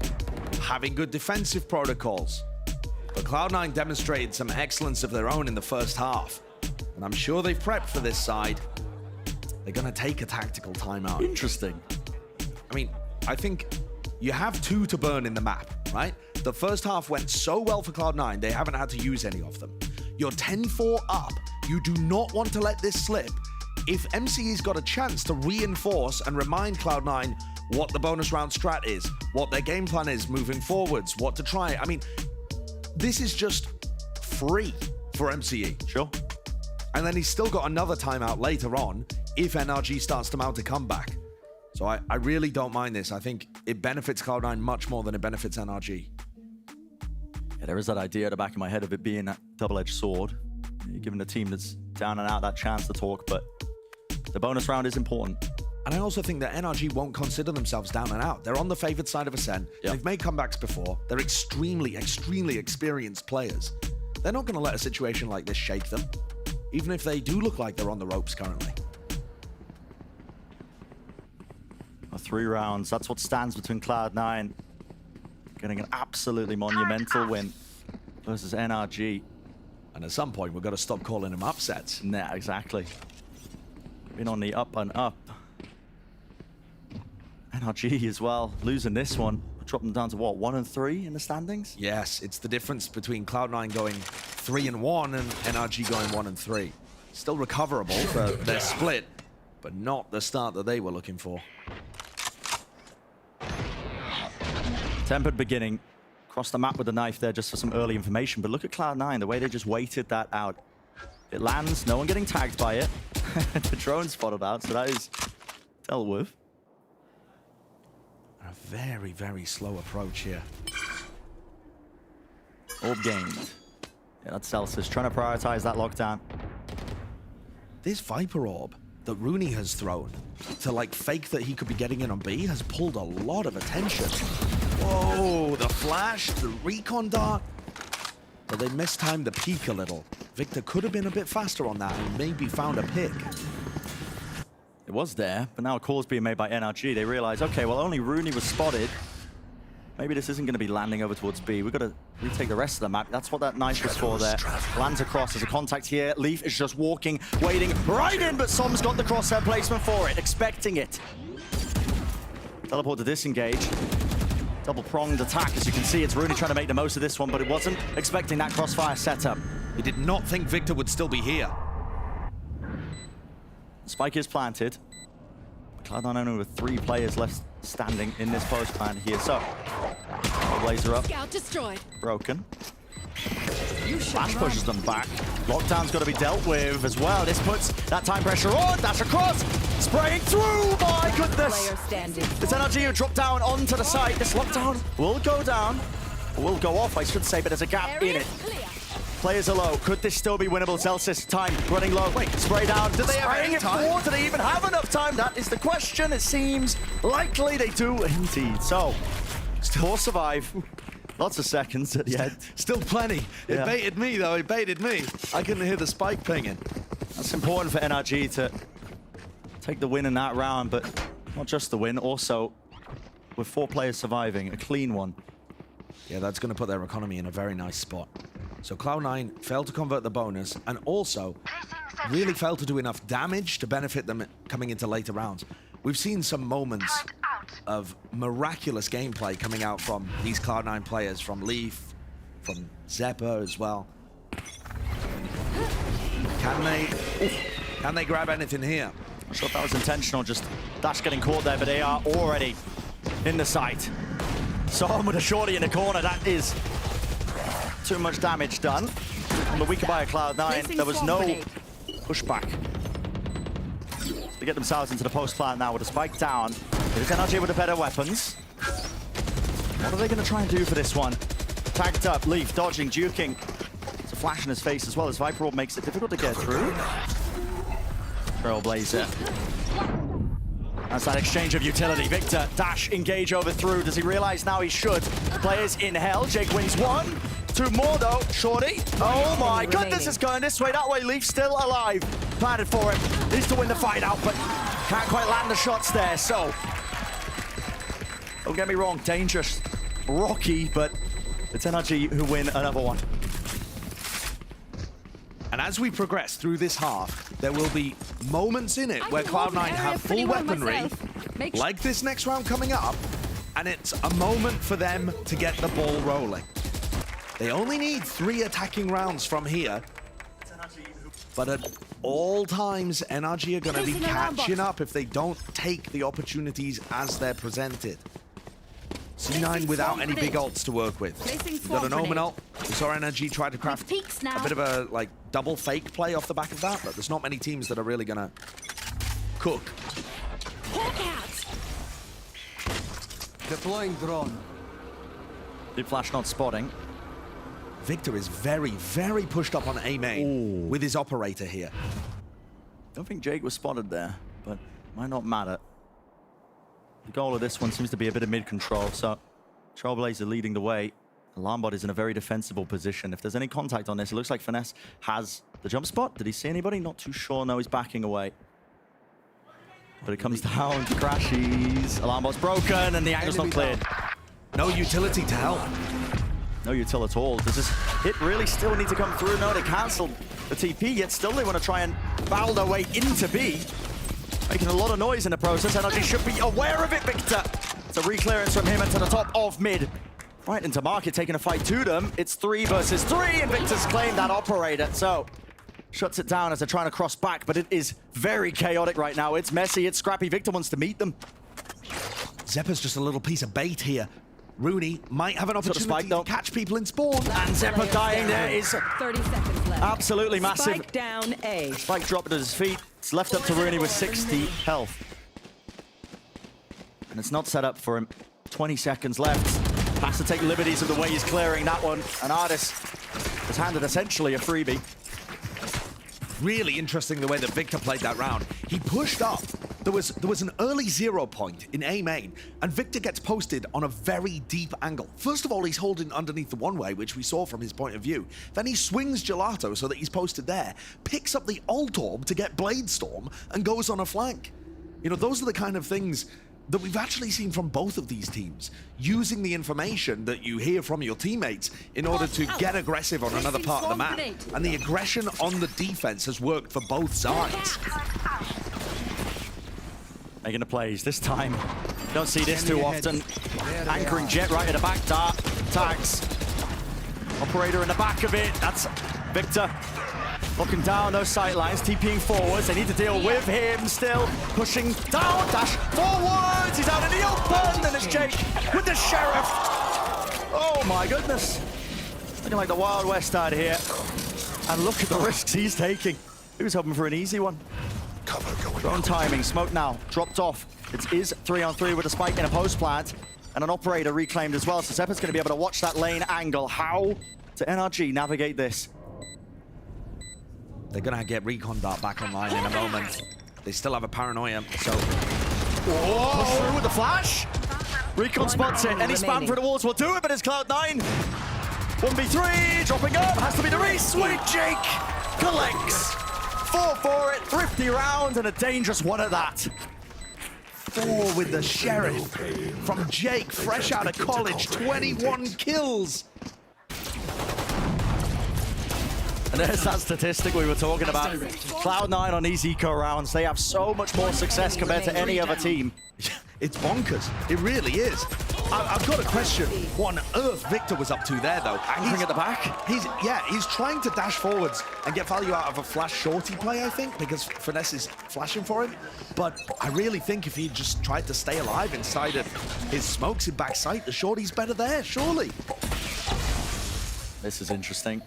having good defensive protocols. But Cloud9 demonstrated some excellence of their own in the first half. And I'm sure they've prepped for this side. They're going to take a tactical timeout. Interesting. I mean, I think you have 2 to burn in the map, right? The first half went so well for Cloud9, they haven't had to use any of them. You're 10-4 up. You do not want to let this slip. If MCE's got a chance to reinforce and remind Cloud9 what the bonus round strat is, what their game plan is moving forwards, what to try. I mean, this is just free for MCE. Sure. And then he's still got another timeout later on if NRG starts to mount a comeback. So I really don't mind this. I think it benefits Cloud9 much more than it benefits NRG. Yeah, there is that idea at the back of my head of it being that double-edged sword. You're giving the team that's down and out that chance to talk, but the bonus round is important. And I also think that NRG won't consider themselves down and out. They're on the favored side of Ascent. Yep. They've made comebacks before. They're extremely, extremely experienced players. They're not going to let a situation like this shake them, even if they do look like they're on the ropes currently. 3 rounds, that's what stands between Cloud9 getting an absolutely monumental win versus NRG. And at some point, we've got to stop calling them upsets. Nah, exactly. Been on the up and up. NRG as well, losing this one. Dropping them down to what, 1 and 3 in the standings? Yes, it's the difference between Cloud9 going 3 and 1 and NRG going 1 and 3. Still recoverable for their split, but not the start that they were looking for. Tempered beginning. Across the map with the knife there just for some early information. But look at Cloud9, the way they just waited that out. It lands, no one getting tagged by it. The drone spotted out, so that is dealt with. A very, very slow approach here. Orb gained. Yeah, that's Celsius trying to prioritize that lockdown. This Viper Orb that Rooney has thrown to like fake that he could be getting in on B has pulled a lot of attention. Whoa, the flash, the recon dart. But they mistimed the peak a little. Victor could have been a bit faster on that and maybe found a pick. It was there, but now a call's being made by NRG. They realize, okay, well, only Rooney was spotted. Maybe this isn't going to be landing over towards B. We've got to retake the rest of the map. That's what that knife was for there. Lands across. There's a contact here. Leaf is just walking, waiting right in, but Som's got the crosshair placement for it, expecting it. Teleport to disengage. Double-pronged attack. As you can see, it's Rooney trying to make the most of this one, but it wasn't expecting that crossfire setup. He did not think Victor would still be here. Spike is planted. Cloud9 only with 3 players left standing in this post plant here. So, Blazer up. Scout destroyed. Broken. Flash pushes them back. Lockdown's got to be dealt with as well. This puts that time pressure on. Dash across. Spraying through. My goodness. Player standing. It's NRG who dropped down onto the site. This lockdown will go down. Will go off, I should say, but there's a gap in it. Players are low. Could this still be winnable? Celsius, time running low. Wait, spray down. Do they have any time? Do they even have enough time? That is the question. It seems likely they do indeed. So, still survive. Lots of seconds at the end. Still plenty. Yeah. It baited me, though. It baited me. I couldn't hear the spike pinging. That's important for NRG to take the win in that round, but not just the win, also with 4 players surviving, a clean one. Yeah, that's going to put their economy in a very nice spot. So Cloud9 failed to convert the bonus and also really failed to do enough damage to benefit them coming into later rounds. We've seen some moments of miraculous gameplay coming out from these Cloud9 players, from Leaf, from Zeppa as well. Can they grab anything here? Not sure if that was intentional, just Dash getting caught there, but they are already in the sight. Som with a shorty in the corner, that is too much damage done. But we could buy a Cloud9. There was no pushback. They get themselves into the post plant now with a spike down. It is NRG with the better weapons. What are they going to try and do for this one? Tagged up, Leaf dodging, juking. It's a flash in his face as well as Viper Orb makes it difficult to get through. Trailblazer. That's that exchange of utility. Victor, dash, engage over through. Does he realize now he should? Players in hell. Jake wins 1. 2 more though. Shorty. Oh my goodness, it's going this way, that way. Leaf still alive. Planted for him. Needs to win the fight out, but can't quite land the shots there. So, don't get me wrong, dangerous, rocky, but it's NRG who win another one. And as we progress through this half, there will be moments in it where Cloud9 have full weaponry, like this next round coming up, and it's a moment for them to get the ball rolling. They only need 3 attacking rounds from here, but at all times, NRG are going to be catching up if they don't take the opportunities as they're presented. C9 without any big ults to work with. We've got an Omen ult. We saw NRG try to craft a bit of a like double fake play off the back of that, but there's not many teams that are really going to cook. Deploying drone. Deep flash not spotting. Victor is very, very pushed up on A main with his operator here. Don't think Jake was spotted there, but might not matter. The goal of this one seems to be a bit of mid-control, so Trailblazer leading the way. Alarmbot is in a very defensible position. If there's any contact on this, it looks like Finesse has the jump spot. Did he see anybody? Not too sure. No, he's backing away. But it comes down to crashes. Alarmbot's broken, and the angle's not cleared. No utility to help. No util at all. Does this hit really still need to come through? No, they cancelled the TP, yet still they want to try and foul their way into B. Making a lot of noise in the process. NRG should be aware of it, Victor. It's a re-clearance from him into the top of mid. Right into market, taking a fight to them. It's 3 versus 3, and Victor's claimed that operator. So, shuts it down as they're trying to cross back, but it is very chaotic right now. It's messy, it's scrappy. Victor wants to meet them. Zeppa's just a little piece of bait here. Rooney might have an opportunity to catch people in spawn. And Zeppa dying there is 30 seconds left. absolutely massive. Spike down A. Spike dropped at his feet. It's left up to Rooney with 60 health. And it's not set up for him 20 seconds left. Has to take liberties of the way he's clearing that one. And Ardis was handed essentially a freebie. Really interesting the way that Victor played that round. He pushed up. There was an early 0 point in A main, and Victor gets posted on a very deep angle. First of all, he's holding underneath the one-way, which we saw from his point of view. Then he swings Gelato so that he's posted there, picks up the Ult Orb to get Blade Storm, and goes on a flank. You know, those are the kind of things that we've actually seen from both of these teams, using the information that you hear from your teammates in order to get aggressive on another part of the map. And the aggression on the defense has worked for both sides. Making the plays this time. Don't see this too often. Anchoring Jet right at the back, dart, tags. Operator in the back of it, that's Victor. Looking down those sight lines, TPing forwards. They need to deal with him still. Pushing down, dash forwards. He's out in the open, and it's Jake with the Sheriff. Oh my goodness. Looking like the Wild West out here. And look at the risks he's taking. He was hoping for an easy one. Drone timing, smoke now, dropped off. It is 3-on-3 with a spike in a post plant. And an operator reclaimed as well. So Seppa's going to be able to watch that lane angle. How to NRG navigate this? They're going to get Recon Dart back online in a moment. They still have a Paranoia, so... Whoa! Push through with the flash! Recon spots it. Any spam through the walls will do it, but it's Cloud9. 1v3, dropping up. Has to be the race. Sweet Jake collects. 4 for it, thrifty round, and a dangerous one at that. 4 with the Sheriff from Jake, fresh out of college, 21 kills. And there's that statistic we were talking about. Cloud9 on these eco rounds, they have so much more success compared to any other team. It's bonkers. It really is. I've got a question. What on earth Victor was up to there, though? Anchoring at the back? He's trying to dash forwards and get value out of a flash shorty play, I think, because Finesse is flashing for him. But I really think if he just tried to stay alive inside of his smokes in backside, the shorty's better there, surely. This is interesting.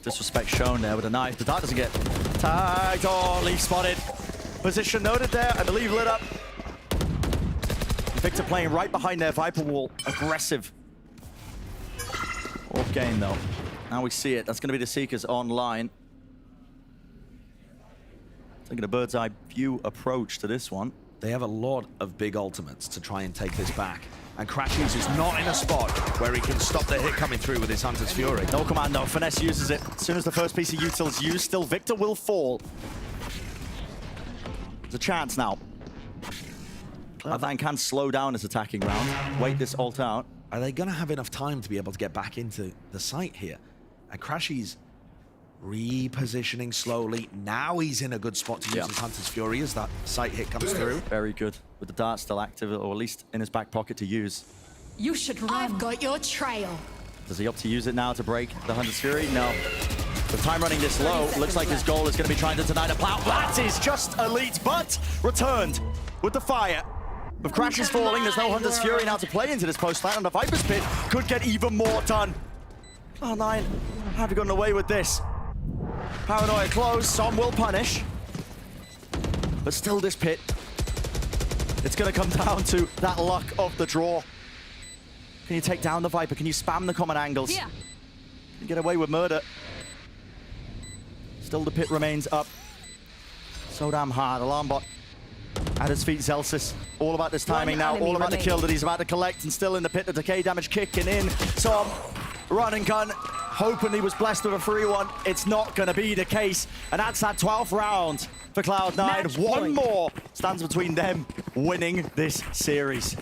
Disrespect shown there with a knife. The dart doesn't get tagged. Oh, Leaf spotted. Position noted there. I believe lit up. Victor playing right behind their Viper wall. Aggressive. Off game though. Now we see it. That's going to be the Seekers online. Taking a bird's eye view approach to this one. They have a lot of big ultimates to try and take this back. And Crashies is not in a spot where he can stop the hit coming through with his Hunter's Fury. No commando. Finesse uses it. As soon as the first piece of util is used, still Victor will fall. There's a chance now. Cloud9 can slow down his attacking round. Wait this ult out. Are they going to have enough time to be able to get back into the site here? And Crashies repositioning slowly. Now he's in a good spot to use his Hunter's Fury as that sight hit comes through. Very good. With the dart still active, or at least in his back pocket to use. You should run. I've got your trail. Does he opt to use it now to break the Hunter's Fury? No. With time running this low, looks like his goal is going to be trying to deny the plow. That is just elite, but returned with the fire. With Crashes falling, there's no Hunter's Fury now to play into this post plant, and the Viper's Pit could get even more done. Cloud9 have gotten away with this. Paranoia close, some will punish. But still this pit. It's going to come down to that luck of the draw. Can you take down the Viper? Can you spam the common angles? Yeah. Can you get away with murder? Still the pit remains up. So damn hard. Alarm bot at his feet, Zelsis. All about this timing now, all about the kill that he's about to collect, and still in the pit, the decay damage kicking in. So run and gun, hoping he was blessed with a free one. It's not going to be the case, and that's that 12th round for Cloud9. One more stands between them winning this series.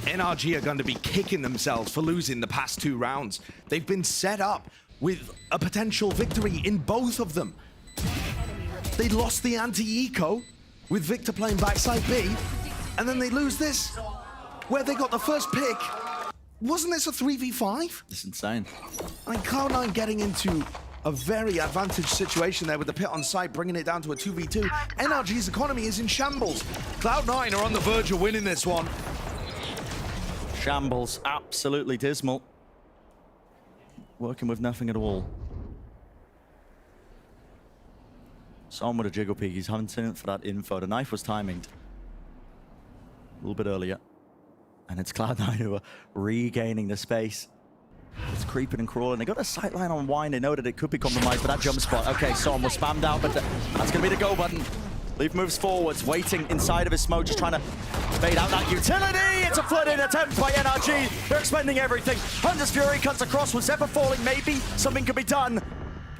NRG are going to be kicking themselves for losing the past 2 rounds. They've been set up with a potential victory in both of them. They lost the anti-eco with Victor playing backside B, and then they lose this, where they got the first pick. Wasn't this a 3v5? It's insane. I mean, Cloud9 getting into a very advantaged situation there with the pit on site, bringing it down to a 2v2. NRG's economy is in shambles. Cloud9 are on the verge of winning this one. Shambles, absolutely dismal. Working with nothing at all. Son with a jiggle peek, he's hunting for that info. The knife was timinged a little bit earlier. And it's Cloud9 who are regaining the space. It's creeping and crawling. They got a sight line on Wine. They know that it could be compromised, but that jump spot. Okay, Son was spammed out, but that's going to be the go button. Leaf moves forwards, waiting inside of his smoke, just trying to fade out that utility. It's a flooding attempt by NRG. They're expending everything. Hunter's Fury cuts across. Was Zephyr falling? Maybe something could be done.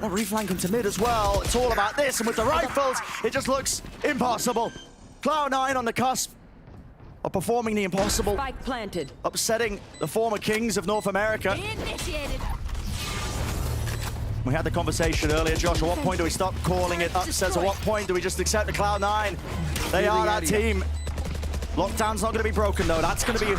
They'll reflank him to mid as well. It's all about this, and with the rifles, it just looks impossible. Cloud9 on the cusp of performing the impossible. Spike planted. Upsetting the former kings of North America. Initiated. We had the conversation earlier, Josh. At what point do we stop calling it upsets? At what point do we just accept the Cloud9? They are that team. Lockdown's not going to be broken, though. That's going to be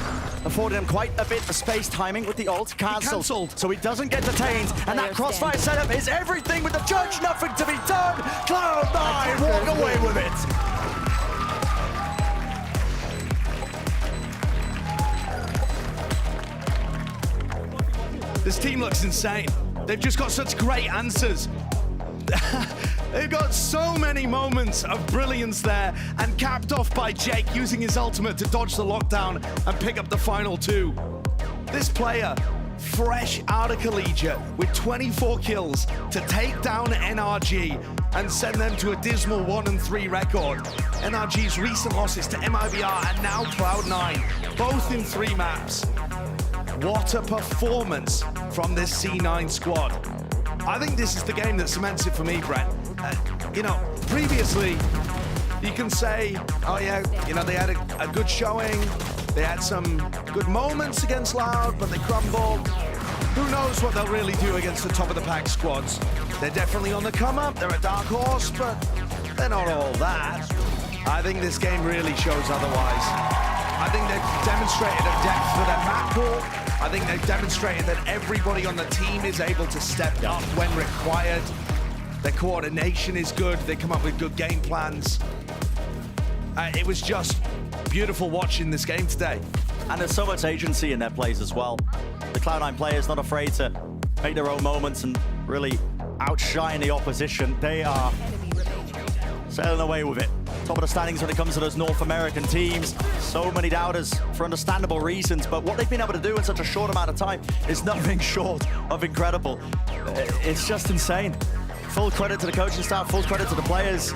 affording him quite a bit of space. Timing with the ult. Cancelled. So he doesn't get detained. And that crossfire setup is everything with the judge. Nothing to be done. Cloud9 walk away with it. This team looks insane. They've just got such great answers. They've got so many moments of brilliance there, and capped off by Jake using his ultimate to dodge the lockdown and pick up the final 2. This player, fresh out of collegiate with 24 kills to take down NRG and send them to a dismal 1-3 record. NRG's recent losses to MIBR and now Cloud9, both in 3 maps. What a performance from this C9 squad. I think this is the game that cements it for me, Brent. You know, previously, you can say, oh yeah, you know, they had a good showing, they had some good moments against Loud, but they crumbled. Who knows what they'll really do against the top of the pack squads. They're definitely on the come up, they're a dark horse, but they're not all that. I think this game really shows otherwise. I think they've demonstrated a depth for their map pool. I think they've demonstrated that everybody on the team is able to step up when required. Their coordination is good. They come up with good game plans. It was just beautiful watching this game today. And there's so much agency in their plays as well. The Cloud9 players not afraid to make their own moments and really outshine the opposition. They are sailing away with it. Top of the standings when it comes to those North American teams. So many doubters for understandable reasons, but what they've been able to do in such a short amount of time is nothing short of incredible. It's just insane. Full credit to the coaching staff, full credit to the players.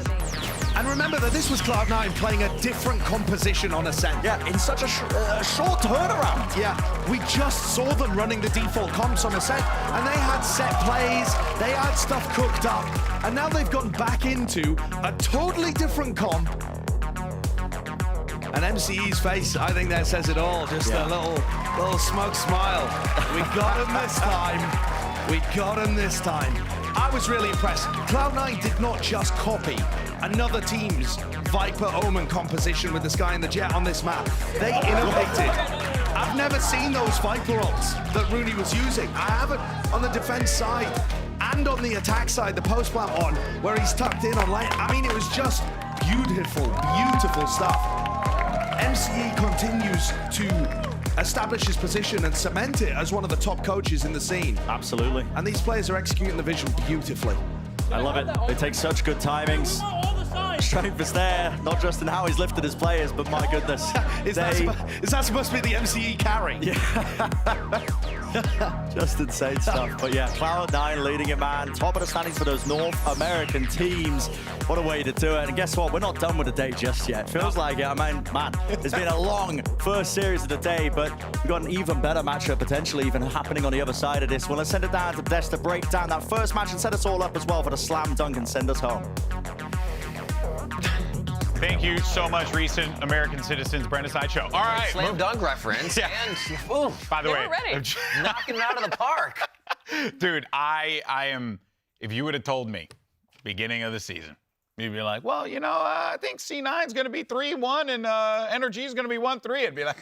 And remember that this was Cloud9 playing a different composition on Ascent. Yeah, in such a short turnaround. Yeah, we just saw them running the default comps on Ascent, and they had set plays, they had stuff cooked up, and now they've gone back into a totally different comp. And MCE's face, I think that says it all. Just a little smoke smile. We got him this time. We got him this time. I was really impressed. Cloud9 did not just copy another team's Viper Omen composition with the Sky and the Jet on this map. They innovated. I've never seen those Viper ults that Rooney was using. I haven't on the defense side and on the attack side, the post plant on, where he's tucked in on lane. I mean, it was just beautiful, beautiful stuff. MCE continues to establish his position and cement it as one of the top coaches in the scene. Absolutely. And these players are executing the vision beautifully. I love it. They take such good timings. Strength is there, not just in how he's lifted his players, but my goodness. Is that supposed to be the MCE carry? Yeah. Just insane stuff. But yeah, Cloud9 leading it, man. Top of the standings for those North American teams. What a way to do it. And guess what? We're not done with the day just yet. Feels like it. I mean, man, it's been a long first series of the day, but we've got an even better matchup potentially even happening on the other side of this. Well, let's send it down to Des to break down that first match and set us all up as well for the slam dunk and send us home. Thank you so much, recent American citizens, Brandon Sideshow. All right. Slam dunk reference. Yeah. And boom. By the way, knocking it out of the park. Dude, I am, if you would have told me beginning of the season, you'd be like, well, you know, I think C9's going to be 3-1 and NRG is going to be 1-3. I'd be like,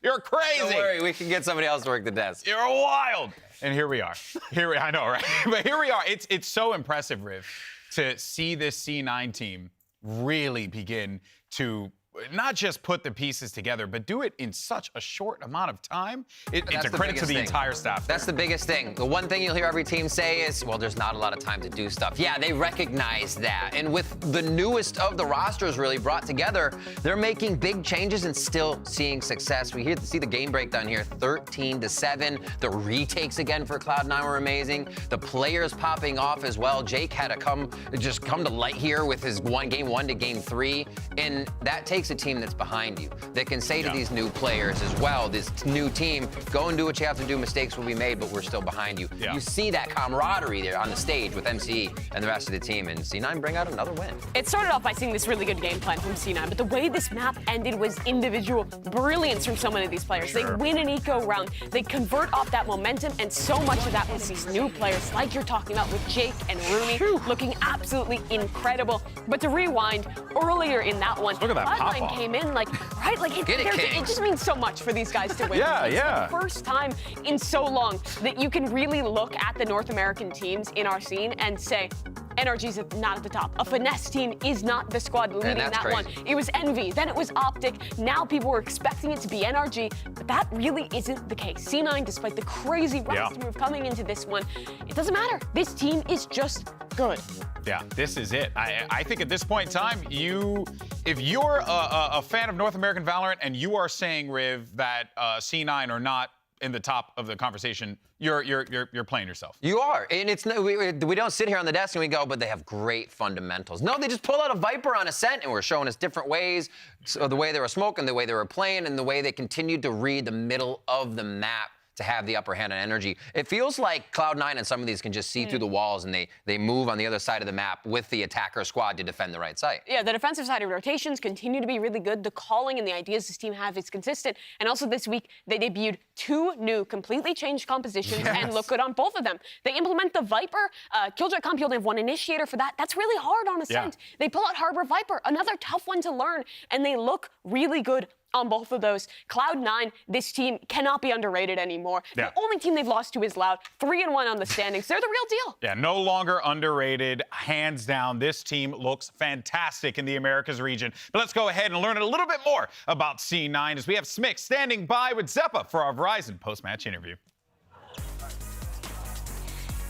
you're crazy. Don't worry, we can get somebody else to work the desk. You're wild. And here we are. I know, right? But here we are. It's so impressive, Riv, to see this C9 team really begin to not just put the pieces together, but do it in such a short amount of time. It's a credit to the entire staff. That's the biggest thing. The one thing you'll hear every team say is, well, there's not a lot of time to do stuff. Yeah, they recognize that. And with the newest of the rosters really brought together, they're making big changes and still seeing success. We see the game breakdown here, 13-7. The retakes again for Cloud9 were amazing. The players popping off as well. Jake had to come to light here with his game 1 to game 3. And that takes a team that's behind you that can say to these new players as well, this new team, go and do what you have to do. Mistakes will be made, but we're still behind you. You see that camaraderie there on the stage with MCE and the rest of the team, and C9 bring out another win. It started off by seeing this really good game plan from C9, but the way this map ended was individual brilliance from so many of these players. They win an eco round, they convert off that momentum, and so much of that was these new players, like you're talking about with Jake and Rooney, looking absolutely incredible. But to rewind, earlier in that one, look at that pop off. Came in like it just means so much for these guys to win. It's the first time in so long that you can really look at the North American teams in our scene and say, NRG's not at the top. A Finesse team is not the squad leading that one. It was Envy, then it was Optic. Now people were expecting it to be NRG, but that really isn't the case. C9, despite the crazy roster move coming into this one, it doesn't matter. This team is just good. Yeah, this is it. I think at this point in time, if you're a fan of North American Valorant and you are saying, Riv, that C9 are not in the top of the conversation, you're playing yourself. You are, and it's we don't sit here on the desk and we go, but they have great fundamentals. No, they just pull out a Viper on Ascent and were showing us different ways, so the way they were smoking, the way they were playing, and the way they continued to read the middle of the map to have the upper hand on energy. It feels like Cloud9 and some of these can just see through the walls and they move on the other side of the map with the attacker squad to defend the right side. Yeah, the defensive side of rotations continue to be really good. The calling and the ideas this team have is consistent. And also this week, they debuted 2 new, completely changed compositions and look good on both of them. They implement the Viper. Killjoy Comp, you only have 1 initiator for that. That's really hard on Ascent. They pull out Harbor Viper, another tough one to learn, and they look really good on both of those. Cloud9, this team cannot be underrated anymore. The only team they've lost to is Loud. 3-1 on the standings. They're the real deal. Yeah, no longer underrated. Hands down, this team looks fantastic in the Americas region. But let's go ahead and learn a little bit more about C9 as we have Smick standing by with Zeppa for our Verizon post-match interview.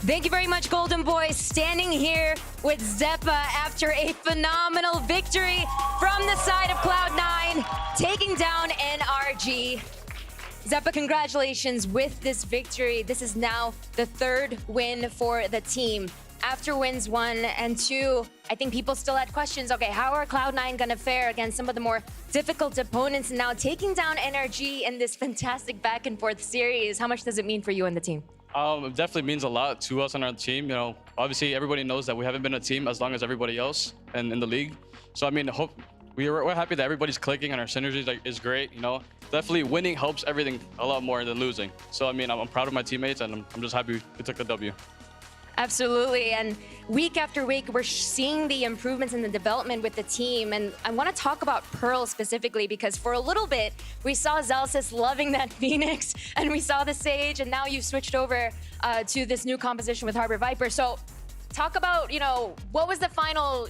Thank you very much, Golden Boys. Standing here with Zeppa after a phenomenal victory from the side of Cloud9, taking down NRG. Zeppa, congratulations with this victory. This is now the 3rd win for the team. After wins 1 and 2, I think people still had questions. Okay, how are Cloud9 gonna fare against some of the more difficult opponents? And now taking down NRG in this fantastic back and forth series, how much does it mean for you and the team? It definitely means a lot to us on our team. You know, obviously everybody knows that we haven't been a team as long as everybody else and in the league. So I mean, we're happy that everybody's clicking and our synergy is great. You know, definitely winning helps everything a lot more than losing. So I mean, I'm proud of my teammates and I'm just happy we took the W. Absolutely, and week after week, we're seeing the improvements in the development with the team, and I want to talk about Pearl specifically because for a little bit, we saw Zelsis loving that Phoenix, and we saw the Sage, and now you've switched over to this new composition with Harbor Viper. So talk about, you know, what was the final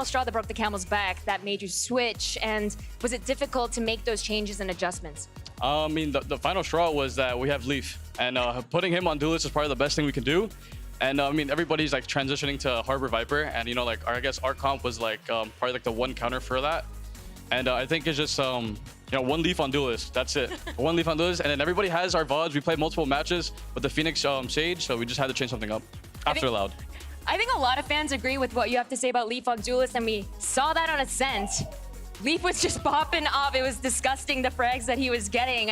straw that broke the camel's back that made you switch, and was it difficult to make those changes and adjustments? I mean, the final straw was that we have Leaf, and putting him on duelist is probably the best thing we can do. And I mean, everybody's like transitioning to Harbor Viper, and you know, like I guess our comp was like probably like the 1 counter for that. And I think it's just you know, 1 Leaf on duelist. That's it. 1 Leaf on duelist, and then everybody has our VODs. We played multiple matches with the Phoenix Sage, so we just had to change something up after Loud. I think a lot of fans agree with what you have to say about Leaf on duelist, and we saw that on Ascent. Leaf was just popping off. It was disgusting, the frags that he was getting.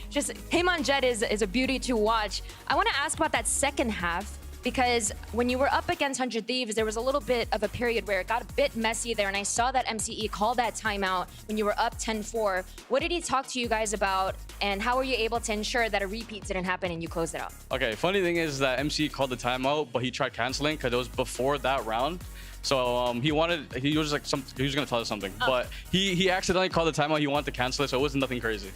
Just him on Jet is a beauty to watch. I want to ask about that second half, because when you were up against 100 Thieves, there was a little bit of a period where it got a bit messy there, and I saw that MCE call that timeout when you were up 10-4. What did he talk to you guys about, and how were you able to ensure that a repeat didn't happen and you closed it out? Okay, funny thing is that MCE called the timeout, but he tried canceling because it was before that round. So he was like he was gonna tell us something, but he accidentally called the timeout. He wanted to cancel it, so it wasn't nothing crazy.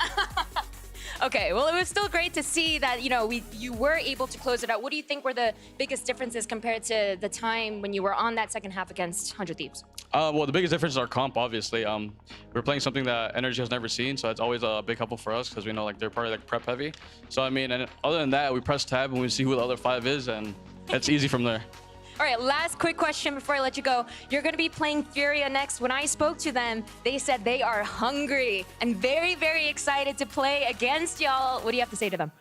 Okay, well, it was still great to see that, you know, you were able to close it out. What do you think were the biggest differences compared to the time when you were on that second half against 100 Thieves? Well, the biggest difference is our comp, obviously. We're playing something that NRG has never seen, so it's always a big help for us because we know like they're probably like prep heavy. So I mean, and other than that, we press tab and we see who the other 5 is, and it's easy from there. All right, last quick question before I let you go. You're going to be playing Furia next. When I spoke to them, they said they are hungry and very, very excited to play against y'all. What do you have to say to them?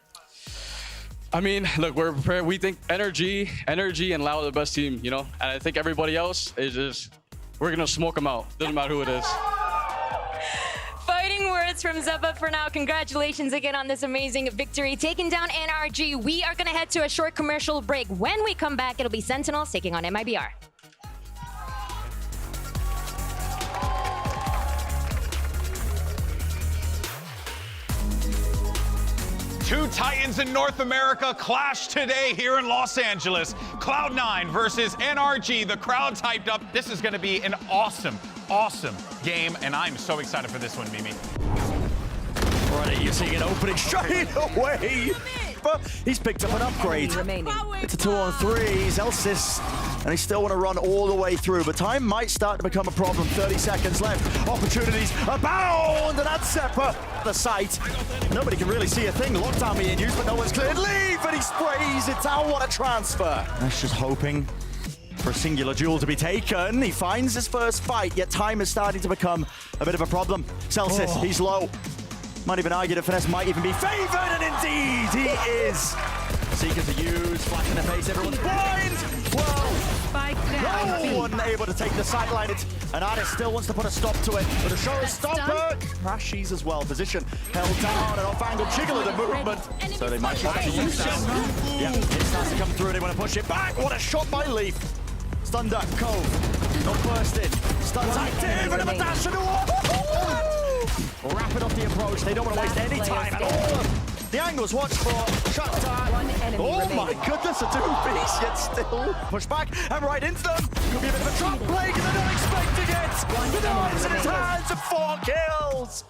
I mean, look, we're prepared. We think NRG and Loud are the best team, you know? And I think everybody else is just, we're going to smoke them out. Doesn't matter who it is. Fighting words from Zeppa for now. Congratulations again on this amazing victory, taking down NRG. We are going to head to a short commercial break. When we come back, it'll be Sentinels taking on MIBR. Two Titans in North America clash today here in Los Angeles. Cloud9 versus NRG. The crowd's hyped up. This is going to be an awesome game, and I'm so excited for this one, Mimi. Alright, you're seeing an opening straight away. But he's picked up an upgrade. It's a 2-on-3. Elsis, and he still want to run all the way through, but time might start to become a problem. 30 seconds left. Opportunities abound, and that's Zeppa. The site. Nobody can really see a thing. Lockdown being used, but no one's cleared. Leave, and he sprays it down. What a transfer. That's just hoping for a singular duel to be taken. He finds his first fight, yet time is starting to become a bit of a problem. Celsius, he's low. Might even argue that Finesse might even be favored, and indeed he is. Seeker to use, flash in the face, everyone's blind. Well, no one able to take the sideline. And Artist still wants to put a stop to it, but a showstopper crashes as well. Position held down, and off-angle jiggle of the movement. So they might try to use that. Yeah, it starts to come through, and they want to push it back. What a shot by Leaf. Stun duck, Cove, not bursted. Stun's active, and a dash to the wall. Rapid off the approach. They don't want to waste any time at all. The angles watch for shut down. Oh my goodness, a 2-piece, yet still push back and right into them. Could be a bit of a trap play because they're not expecting it. The knives in his hands and 4 kills.